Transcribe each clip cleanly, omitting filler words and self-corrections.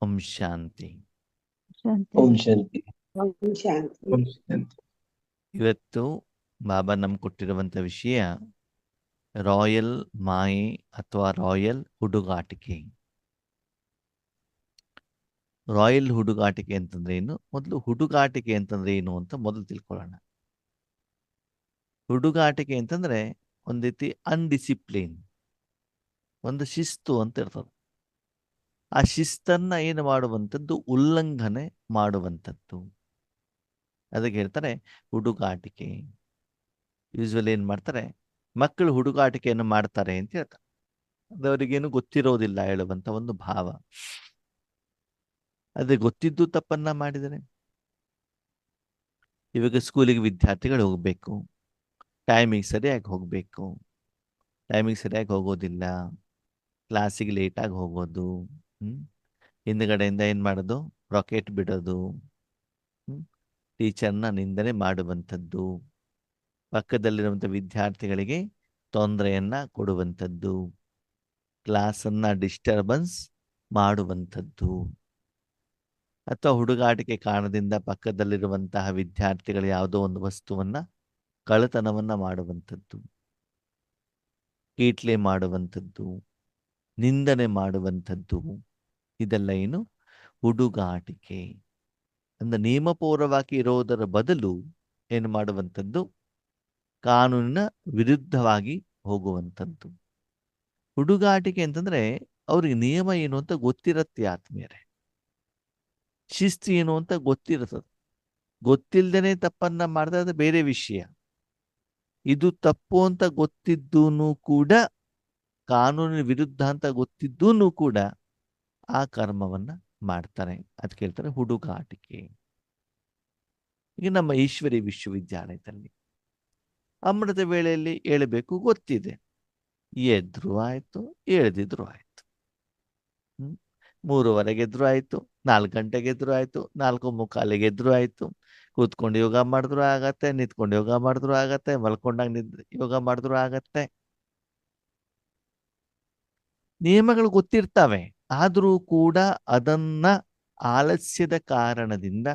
ಓಂ ಶಾಂತಿ. ಶಾಂತಿ. ಓಂ ಶಾಂತಿ. ಓಂ ಶಾಂತಿ. ಓಂ ಶಾಂತಿ. ಇವತ್ತು ಬಾಬಾ ನಮ್ಗೆ ಕೊಟ್ಟಿರುವಂಥ ವಿಷಯ ರಾಯಲ್ ಮಾಯೆ ಅಥವಾ ರಾಯಲ್ ಹುಡುಗಾಟಿಕೆ. ರಾಯಲ್ ಹುಡುಗಾಟಿಕೆ ಅಂತಂದ್ರೆ ಏನು, ಮೊದಲು ಹುಡುಗಾಟಿಕೆ ಅಂತಂದ್ರೆ ಏನು ಅಂತ ಮೊದಲು ತಿಳ್ಕೊಳ್ಳೋಣ. ಹುಡುಗಾಟಿಕೆ ಅಂತಂದ್ರೆ ಒಂದು ರೀತಿ ಅನ್ಡಿಸಿಪ್ಲಿನ್, ಒಂದು ಶಿಸ್ತು ಅಂತ ಇರ್ತದೆ. ಆ ಶಿಸ್ತನ್ನ ಏನು ಮಾಡುವಂಥದ್ದು, ಉಲ್ಲಂಘನೆ ಮಾಡುವಂಥದ್ದು, ಅದಕ್ಕೆ ಹೇಳ್ತಾರೆ ಹುಡುಗಾಟಿಕೆ. ಯೂಶ್ವಲಿ ಏನು ಮಾಡ್ತಾರೆ, ಮಕ್ಕಳು ಹುಡುಗಾಟಿಕೆಯನ್ನು ಮಾಡ್ತಾರೆ ಅಂತ ಹೇಳ್ತಾರೆ. ಅದವರಿಗೇನು ಗೊತ್ತಿರೋದಿಲ್ಲ ಹೇಳುವಂಥ ಒಂದು ಭಾವ. ಅದೇ ಗೊತ್ತಿದ್ದು ತಪ್ಪನ್ನ ಮಾಡಿದರೆ, ಇವಾಗ ಸ್ಕೂಲಿಗೆ ವಿದ್ಯಾರ್ಥಿಗಳು ಹೋಗಬೇಕು, ಟೈಮಿಗೆ ಸರಿಯಾಗಿ ಹೋಗಬೇಕು, ಟೈಮಿಗೆ ಸರಿಯಾಗಿ ಹೋಗೋದಿಲ್ಲ, ಕ್ಲಾಸಿಗೆ ಲೇಟಾಗಿ ಹೋಗೋದು, ಹಿಂದ್ಗಡೆಯಿಂದ ಏನು ಮಾಡೋದು, ರಾಕೆಟ್ ಬಿಡೋದು, ಟೀಚರ್ನ ನಿಂದನೆ ಮಾಡುವಂಥದ್ದು, ಪಕ್ಕದಲ್ಲಿರುವಂಥ ವಿದ್ಯಾರ್ಥಿಗಳಿಗೆ ತೊಂದರೆಯನ್ನು ಕೊಡುವಂಥದ್ದು, ಕ್ಲಾಸನ್ನು ಡಿಸ್ಟರ್ಬೆನ್ಸ್ ಮಾಡುವಂಥದ್ದು, ಅಥವಾ ಹುಡುಗಾಟಿಕೆ ಕಾರಣದಿಂದ ಪಕ್ಕದಲ್ಲಿರುವಂತಹ ವಿದ್ಯಾರ್ಥಿಗಳು ಯಾವುದೋ ಒಂದು ವಸ್ತುವನ್ನು ಕಳ್ಳತನವನ್ನು ಮಾಡುವಂಥದ್ದು, ಕೀಟ್ಲೆ ಮಾಡುವಂಥದ್ದು, ನಿಂದನೆ ಮಾಡುವಂಥದ್ದು, ಇದೆಲ್ಲ ಏನು ಹುಡುಗಾಟಿಕೆ. ಅಂದರೆ ನಿಯಮಪೂರ್ವವಾಗಿ ಇರೋದರ ಬದಲು ಏನು ಮಾಡುವಂಥದ್ದು, ಕಾನೂನಿನ ವಿರುದ್ಧವಾಗಿ ಹೋಗುವಂಥದ್ದು. ಹುಡುಗಾಟಿಕೆ ಅಂತಂದ್ರೆ ಅವ್ರಿಗೆ ನಿಯಮ ಏನು ಅಂತ ಗೊತ್ತಿರತ್ತೆ ಆತ್ಮೀಯರೇ, ಶಿಸ್ತು ಏನು ಅಂತ ಗೊತ್ತಿರ್ತದೆ. ಗೊತ್ತಿಲ್ಲದೇನೆ ತಪ್ಪನ್ನ ಮಾಡಿದ್ರೆ ಅದು ಬೇರೆ ವಿಷಯ. ಇದು ತಪ್ಪು ಅಂತ ಗೊತ್ತಿದ್ದೂ ಕೂಡ, ಕಾನೂನಿನ ವಿರುದ್ಧ ಅಂತ ಗೊತ್ತಿದ್ದೂ ಕೂಡ ಆ ಕರ್ಮವನ್ನ ಮಾಡ್ತಾರೆ. ಅದಕ್ಕೆ ಹೇಳ್ತಾರೆ ಹುಡುಗಾಟಿಕೆ. ಈಗ ನಮ್ಮ ಈಶ್ವರಿ ವಿಶ್ವವಿದ್ಯಾಲಯದಲ್ಲಿ ಅಮೃತ ವೇಳೆಯಲ್ಲಿ ಏಳಬೇಕು ಗೊತ್ತಿದೆ, ಎದ್ರು ಆಯ್ತು, ಎಳ್ದಿದ್ರು ಆಯ್ತು. 3:15 ಎದ್ರು ಆಯ್ತು, 4 ಗಂಟೆಗೆ ಎದ್ರು ಆಯ್ತು, 4:45 ಎದ್ರು ಆಯ್ತು. ಕೂತ್ಕೊಂಡು ಯೋಗ ಮಾಡಿದ್ರು ಆಗತ್ತೆ, ನಿಂತ್ಕೊಂಡು ಯೋಗ ಮಾಡಿದ್ರು ಆಗತ್ತೆ, ಮಲ್ಕೊಂಡಾಗ ಯೋಗ ಮಾಡಿದ್ರು ಆಗತ್ತೆ. ನಿಯಮಗಳು ಗೊತ್ತಿರ್ತವೆ, ಆದರೂ ಕೂಡ ಅದನ್ನ ಆಲಸ್ಯದ ಕಾರಣದಿಂದ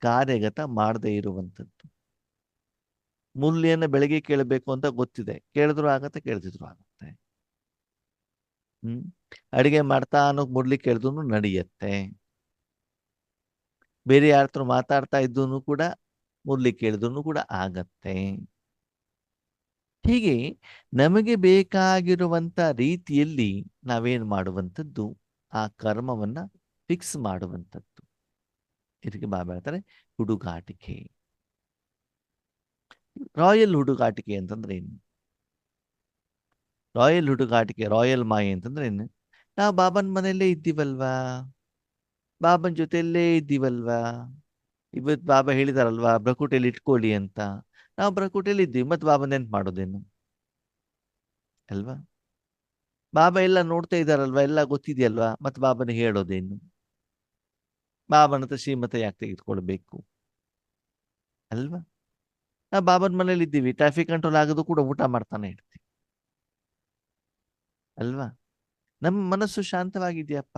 ಕಾರ್ಯಗತ ಮಾಡದೇ ಇರುವಂಥದ್ದು. ಮುರಳಿಯನ್ನು ಬೆಳಗ್ಗೆ ಕೇಳಬೇಕು ಅಂತ ಗೊತ್ತಿದೆ, ಕೇಳಿದ್ರು ಆಗತ್ತೆ, ಕೇಳ್ತಿದ್ರು ಆಗತ್ತೆ. ಅಡಿಗೆ ಮಾಡ್ತಾ ಅನ್ನೋ ಮುರಳಿ ಕೇಳಿದ್ರು ನಡೆಯತ್ತೆ. ಬೇರೆ ಯಾರ ಮಾತಾಡ್ತಾ ಇದ್ದೂ ಕೂಡ ಮುರಳಿ ಕೇಳಿದ್ರು ಕೂಡ ಆಗತ್ತೆ. ಹೀಗೆ ನಮಗೆ ಬೇಕಾಗಿರುವಂತ ರೀತಿಯಲ್ಲಿ ನಾವೇನು ಮಾಡುವಂಥದ್ದು, ಆ ಕರ್ಮವನ್ನ ಫಿಕ್ಸ್ ಮಾಡುವಂಥದ್ದು. ಇದಕ್ಕೆ ಬಾಬಾ ಹೇಳ್ತಾರೆ ಹುಡುಗಾಟಿಕೆ. ರಾಯಲ್ ಹುಡುಗಾಟಿಕೆ ಅಂತಂದ್ರೆ ಏನು? ರಾಯಲ್ ಹುಡುಗಾಟಿಕೆ, ರಾಯಲ್ ಮಾಯೆ ಅಂತಂದ್ರೆ ಏನು? ನಾವು ಬಾಬನ್ ಮನೆಯಲ್ಲೇ ಇದ್ದೀವಲ್ವಾ, ಬಾಬನ್ ಜೊತೆಯಲ್ಲೇ ಇದ್ದೀವಲ್ವಾ. ಇವತ್ತು ಬಾಬಾ ಹೇಳಿದಾರಲ್ವಾ ಬ್ರಕುಟೆಯಲ್ಲಿ ಇಟ್ಕೊಳ್ಳಿ ಅಂತ. ನಾವು ಬ್ರಕುಟೆಯಲ್ಲಿ ಇದ್ದೀವಿ, ಮತ್ತೆ ಬಾಬಾ ನೆನ್ಪು ಮಾಡೋದೇನು ಅಲ್ವಾ? ಬಾಬಾ ಎಲ್ಲ ನೋಡ್ತಾ ಇದ್ದಾರಲ್ವಾ, ಎಲ್ಲ ಗೊತ್ತಿದೆಯಲ್ವಾ, ಮತ್ತೆ ಬಾಬನ ಹೇಳೋದೇನು? ಬಾಬನ ಹತ್ರ ಶ್ರೀಮತ ಯಾಕೆ ತೆಗೆದುಕೊಳ್ಬೇಕು ಅಲ್ವಾ? ನಾವು ಬಾಬನ ಮನೇಲಿ ಇದ್ದೀವಿ, ಟ್ರಾಫಿಕ್ ಕಂಟ್ರೋಲ್ ಆಗೋದು ಕೂಡ ಊಟ ಮಾಡ್ತಾನೆ ಇರ್ತೀವಿ ಅಲ್ವಾ? ನಮ್ಮ ಮನಸ್ಸು ಶಾಂತವಾಗಿದೆಯಪ್ಪ,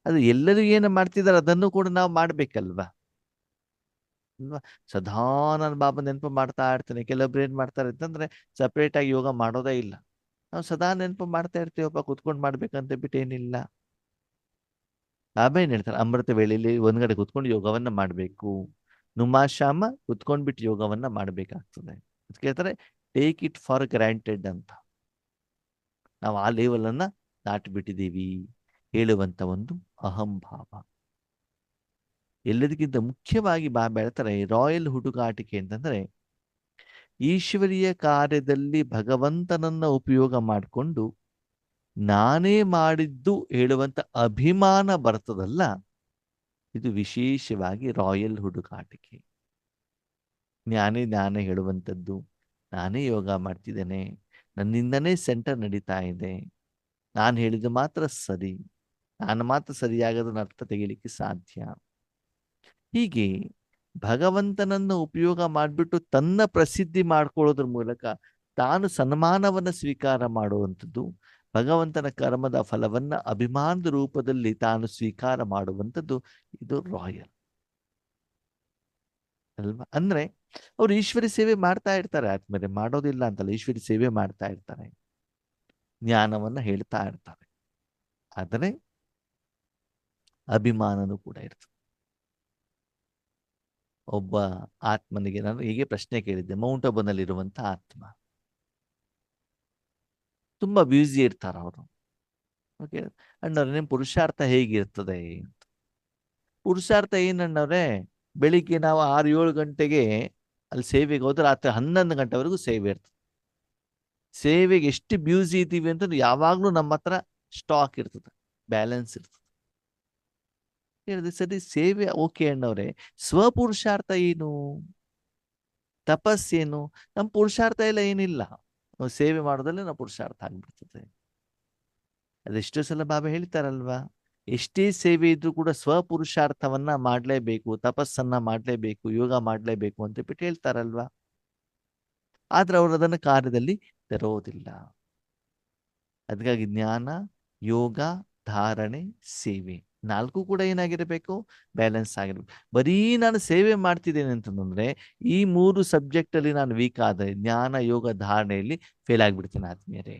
ಅದು ಎಲ್ಲರೂ ಏನು ಮಾಡ್ತಿದ್ದಾರೆ ಅದನ್ನು ಕೂಡ ನಾವು ಮಾಡ್ಬೇಕಲ್ವಾ ಅಲ್ವಾ? ಸದಾ ನಾನು ಬಾಬಾ ನೆನಪು ಮಾಡ್ತಾ ಇರ್ತೇನೆ. ಕೆಲವೊಬ್ರು ಏನ್ ಮಾಡ್ತಾರೆ ಅಂತಂದ್ರೆ ಸಪ್ರೇಟ್ ಆಗಿ ಯೋಗ ಮಾಡೋದೇ ಇಲ್ಲ. ನಾವು ಸದಾ ನೆನಪು ಮಾಡ್ತಾ ಇರ್ತೀವಪ್ಪ, ಕುತ್ಕೊಂಡು ಮಾಡ್ಬೇಕಂತ ಬಿಟ್ಟು ಏನಿಲ್ಲ. ಬಾಬಾ ಏನ್ ಹೇಳ್ತಾರೆ, ಅಮೃತ ವೇಳೆಯಲ್ಲಿ ಒಂದ್ಗಡೆ ಕುತ್ಕೊಂಡು ಯೋಗವನ್ನ ಮಾಡ್ಬೇಕು. ನುಮಾಶಾಮ ಕುತ್ಕೊಂಡ್ಬಿಟ್ಟು ಯೋಗವನ್ನ ಮಾಡ್ಬೇಕಾಗ್ತದೆ. ಅದಕ್ಕೆ ಹೇಳ್ತಾರೆ ಟೇಕ್ ಇಟ್ ಫಾರ್ ಗ್ರಾಂಟೆಡ್ ಅಂತ. ನಾವು ಆ ಲೆವೆಲ್ ಅನ್ನ ದಾಟಿಬಿಟ್ಟಿದ್ದೀವಿ ಹೇಳುವಂತ ಒಂದು ಅಹಂಭಾವ. ಎಲ್ಲದಕ್ಕಿಂತ ಮುಖ್ಯವಾಗಿ ಬಾಬಾ ಹೇಳ್ತಾರೆ ರಾಯಲ್ ಹುಡುಗಾಟಿಕೆ ಅಂತಂದ್ರೆ ಈಶ್ವರೀಯ ಕಾರ್ಯದಲ್ಲಿ ಭಗವಂತನನ್ನ ಉಪಯೋಗ ಮಾಡಿಕೊಂಡು ನಾನೇ ಮಾಡಿದ್ದು ಹೇಳುವಂತ ಅಭಿಮಾನ ಬರ್ತದಲ್ಲ, ಇದು ವಿಶೇಷವಾಗಿ ರಾಯಲ್ ಹುಡುಗಾಟಿಕೆ. ನಾನೇ ಹೇಳುವಂಥದ್ದು, ನಾನೇ ಯೋಗ ಮಾಡ್ತಿದ್ದೇನೆ, ನನ್ನಿಂದನೇ ಸೆಂಟರ್ ನಡೀತಾ ಇದೆ, ನಾನು ಹೇಳಿದ ಮಾತ್ರ ಸರಿ, ನಾನು ಮಾತ್ರ ಸರಿಯಾಗದನ್ನ ಅರ್ಥ ತೆಗಿಲಿಕ್ಕೆ ಸಾಧ್ಯ. ಹೀಗೆ ಭಗವಂತನನ್ನು ಉಪಯೋಗ ಮಾಡಿಬಿಟ್ಟು ತನ್ನ ಪ್ರಸಿದ್ಧಿ ಮಾಡ್ಕೊಳ್ಳೋದ್ರ ಮೂಲಕ ತಾನು ಸನ್ಮಾನವನ್ನು ಸ್ವೀಕಾರ ಮಾಡುವಂಥದ್ದು, ಭಗವಂತನ ಕರ್ಮದ ಫಲವನ್ನ ಅಭಿಮಾನದ ರೂಪದಲ್ಲಿ ತಾನು ಸ್ವೀಕಾರ ಮಾಡುವಂಥದ್ದು ಇದು ರಾಯಲ್ ಅಲ್ವಾ. ಅಂದ್ರೆ ಅವ್ರು ಈಶ್ವರಿ ಸೇವೆ ಮಾಡ್ತಾ ಇರ್ತಾರೆ, ಆದ್ಮೇಲೆ ಮಾಡೋದಿಲ್ಲ ಅಂತಲ್ಲ, ಈಶ್ವರಿ ಸೇವೆ ಮಾಡ್ತಾ ಇರ್ತಾರೆ, ಜ್ಞಾನವನ್ನ ಹೇಳ್ತಾ ಇರ್ತಾರೆ, ಆದರೆ ಅಭಿಮಾನನೂ ಕೂಡ ಇರ್ತದೆ. ಒಬ್ಬ ಆತ್ಮನಿಗೆ ನಾನು ಹೀಗೆ ಪ್ರಶ್ನೆ ಕೇಳಿದ್ದೆ, ಮೌಂಟ್ ಅಬುನಲ್ಲಿರುವಂತ ಆತ್ಮ ತುಂಬಾ ಬ್ಯೂಸಿ ಇರ್ತಾರ ಅವರು. ಓಕೆ ಅಣ್ಣವ್ರೆ, ನಿಮ್ಮ ಪುರುಷಾರ್ಥ ಹೇಗಿರ್ತದೆ? ಪುರುಷಾರ್ಥ ಏನಣ್ಣವ್ರೆ, ಬೆಳಿಗ್ಗೆ ನಾವು 6-7 ಗಂಟೆಗೆ ಅಲ್ಲಿ ಸೇವೆಗೆ ಹೋದ್ರೆ ರಾತ್ರಿ 11 ಗಂಟೆವರೆಗೂ ಸೇವೆ ಇರ್ತದೆ. ಸೇವೆಗೆ ಎಷ್ಟು ಬ್ಯೂಸಿ ಇದ್ದೀವಿ ಅಂತಂದ್ರೆ ಯಾವಾಗ್ಲೂ ನಮ್ಮ ಹತ್ರ ಸ್ಟಾಕ್ ಇರ್ತದೆ, ಬ್ಯಾಲೆನ್ಸ್ ಇರ್ತದೆ. ಹೇಳಿದೆ ಸರಿ, ಸೇವೆ ಓಕೆ ಅಣ್ಣವ್ರೆ, ಸ್ವಪುರುಷಾರ್ಥ ಏನು, ತಪಸ್ಸೇನು? ನಮ್ಮ ಪುರುಷಾರ್ಥ ಎಲ್ಲ ಏನಿಲ್ಲ, ನಾವು ಸೇವೆ ಮಾಡೋದಲ್ಲೇ ನಾವು ಪುರುಷಾರ್ಥ ಆಗ್ಬಿಡ್ತದೆ. ಅದೆಷ್ಟೋ ಸಲ ಬಾಬಾ ಹೇಳ್ತಾರಲ್ವಾ, ಎಷ್ಟೇ ಸೇವೆ ಇದ್ರೂ ಕೂಡ ಸ್ವಪುರುಷಾರ್ಥವನ್ನ ಮಾಡ್ಲೇಬೇಕು, ತಪಸ್ಸನ್ನ ಮಾಡ್ಲೇಬೇಕು, ಯೋಗ ಮಾಡ್ಲೇಬೇಕು ಅಂತ ಬಿಟ್ಟು ಹೇಳ್ತಾರಲ್ವಾ. ಆದ್ರೆ ಅವರು ಅದನ್ನು ಕಾರ್ಯದಲ್ಲಿ ತರೋದಿಲ್ಲ. ಅದಕ್ಕಾಗಿ ಜ್ಞಾನ, ಯೋಗ, ಧಾರಣೆ, ಸೇವೆ 4 ಕೂಡ ಏನಾಗಿರಬೇಕು, ಬ್ಯಾಲೆನ್ಸ್ ಆಗಿರ್ಬೇಕು. ಬರೀ ನಾನು ಸೇವೆ ಮಾಡ್ತಿದ್ದೇನೆ ಅಂತಂದ್ರೆ ಈ 3 ಸಬ್ಜೆಕ್ಟ್ ಅಲ್ಲಿ ನಾನು ವೀಕ್ ಆದ್ರೆ ಜ್ಞಾನ, ಯೋಗ, ಧಾರಣೆಯಲ್ಲಿ ಫೇಲ್ ಆಗ್ಬಿಡ್ತೇನೆ ಆತ್ಮೀಯರೇ.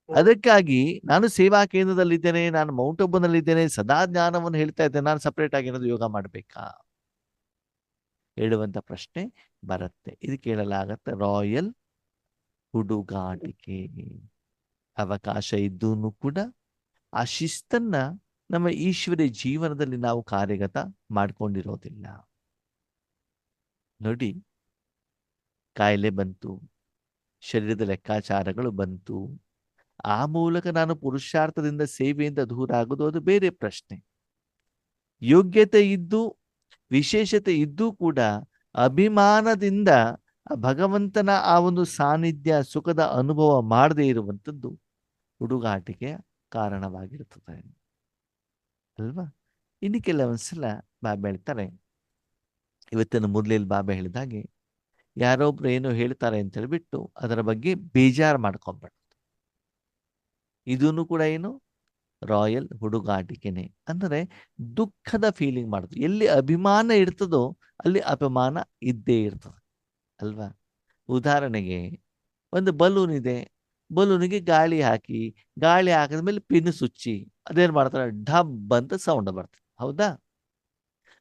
ಅದಕ್ಕಾಗಿ ನಾನು ಸೇವಾ ಕೇಂದ್ರದಲ್ಲಿದ್ದೇನೆ, ನಾನು ಮೌಂಟ್ ಅಬುನಲ್ಲಿದ್ದೇನೆ, ಸದಾ ಜ್ಞಾನವನ್ನು ಹೇಳ್ತಾ ಇದ್ದೇನೆ, ನಾನು ಸಪರೇಟ್ ಆಗಿ ಏನಾದ್ರು ಯೋಗ ಮಾಡಬೇಕಾ ಹೇಳುವಂತ ಪ್ರಶ್ನೆ ಬರುತ್ತೆ. ಇದು ಕೇಳಲಾಗತ್ತೆ. ರಾಯಲ್ ಹುಡುಗಾಟಿಕೆ. ಅವಕಾಶ ಇದ್ದೂ ಕೂಡ ಆ ಶಿಸ್ತನ್ನ ನಮ್ಮ ಈಶ್ವರಿ ಜೀವನದಲ್ಲಿ ನಾವು ಕಾರ್ಯಗತ ಮಾಡ್ಕೊಂಡಿರೋದಿಲ್ಲ. ನೋಡಿ, ಕಾಯಿಲೆ ಬಂತು, ಶರೀರದ ಲೆಕ್ಕಾಚಾರಗಳು ಬಂತು, ಆ ಮೂಲಕ ನಾನು ಪುರುಷಾರ್ಥದಿಂದ ಸೇವೆಯಿಂದ ದೂರ ಆಗೋದು ಅದು ಬೇರೆ ಪ್ರಶ್ನೆ. ಯೋಗ್ಯತೆ ಇದ್ದು ವಿಶೇಷತೆ ಇದ್ದೂ ಕೂಡ ಅಭಿಮಾನದಿಂದ ಭಗವಂತನ ಆ ಒಂದು ಸಾನ್ನಿಧ್ಯ, ಸುಖದ ಅನುಭವ ಮಾಡದೇ ಇರುವಂಥದ್ದು ಹುಡುಗಾಟಿಕೆಯ ಕಾರಣವಾಗಿರುತ್ತದೆ ಅಲ್ವಾ. ಇನ್ನು ಕೆಲವೊಂದ್ಸಲ ಬಾಬಾ ಹೇಳ್ತಾರೆ, ಇವತ್ತಿನ ಮುರ್ಲಿಯಲ್ಲಿ ಬಾಬಾ ಹೇಳಿದಾಗೆ, ಯಾರೊಬ್ರು ಏನೋ ಹೇಳ್ತಾರೆ ಅಂತ ಹೇಳ್ಬಿಟ್ಟು ಅದರ ಬಗ್ಗೆ ಬೇಜಾರು ಮಾಡ್ಕೊಂಬಾರ್ದು. ಇದನ್ನು ಕೂಡ ಏನು, ರಾಯಲ್ ಹುಡುಗಾಟಿಕೆನೆ. ಅಂದರೆ ದುಃಖದ ಫೀಲಿಂಗ್ ಮಾಡುದು. ಎಲ್ಲಿ ಅಭಿಮಾನ ಇರ್ತದೋ ಅಲ್ಲಿ ಅಪಮಾನ ಇದ್ದೇ ಇರ್ತದೆ ಅಲ್ವಾ. ಉದಾಹರಣೆಗೆ ಒಂದು ಬಲೂನ್ ಇದೆ, ಬಲೂನಿಗೆ ಗಾಳಿ ಹಾಕಿ, ಗಾಳಿ ಹಾಕಿದ್ಮೇಲೆ ಪಿನ್ ಸುಚ್ಚಿ ಅದೇನ್ ಮಾಡ್ತಾರೆ, ಡಬ್ ಅಂತ ಸೌಂಡ್ ಬರ್ತದೆ, ಹೌದಾ.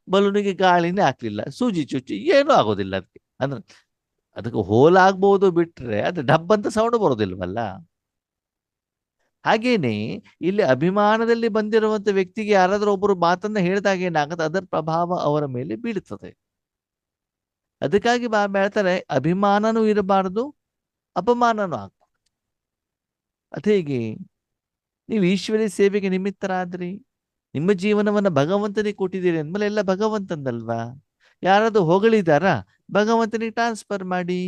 ಬಲೂನಿಗೆ ಗಾಳಿನೇ ಹಾಕ್ಲಿಲ್ಲ, ಸೂಜಿ ಚುಚ್ಚಿ ಏನೂ ಆಗೋದಿಲ್ಲ ಅದಕ್ಕೆ. ಅಂದ್ರೆ ಅದಕ್ಕೆ ಹೋಲಾಗ್ಬೋದು ಬಿಟ್ರೆ ಅದು ಡಬ್ ಅಂತ ಸೌಂಡ್ ಬರೋದಿಲ್ವಲ್ಲ. ಹಾಗೇನೆ ಇಲ್ಲಿ ಅಭಿಮಾನದಲ್ಲಿ ಬಂದಿರುವಂತ ವ್ಯಕ್ತಿಗೆ ಯಾರಾದ್ರೂ ಒಬ್ಬರು ಮಾತನ್ನ ಹೇಳಿದಾಗ ಏನಾಗುತ್ತೆ, ಅದರ ಪ್ರಭಾವ ಅವರ ಮೇಲೆ ಬೀಳುತ್ತದೆ. ಅದಕ್ಕಾಗಿ ಬಾಬಾ ಹೇಳ್ತಾರೆ, ಅಭಿಮಾನನೂ ಇರಬಾರದು, ಅಪಮಾನನೂ ಆಗ್ಬಾರ್ದು. ಅದೇಗೆ, ನೀವು ಈಶ್ವರಿ ಸೇವೆಗೆ ನಿಮಿತ್ತರಾದ್ರಿ, ನಿಮ್ಮ ಜೀವನವನ್ನ ಭಗವಂತನಿಗೆ ಕೊಟ್ಟಿದ್ದೀರಿ ಅಂದ್ಮೇಲೆ ಎಲ್ಲ ಭಗವಂತಂದಲ್ವಾ. ಯಾರಾದ್ರೂ ಹೊಗಳಿದಾರ, ಭಗವಂತನಿಗೆ ಟ್ರಾನ್ಸ್ಫರ್ ಮಾಡಿ.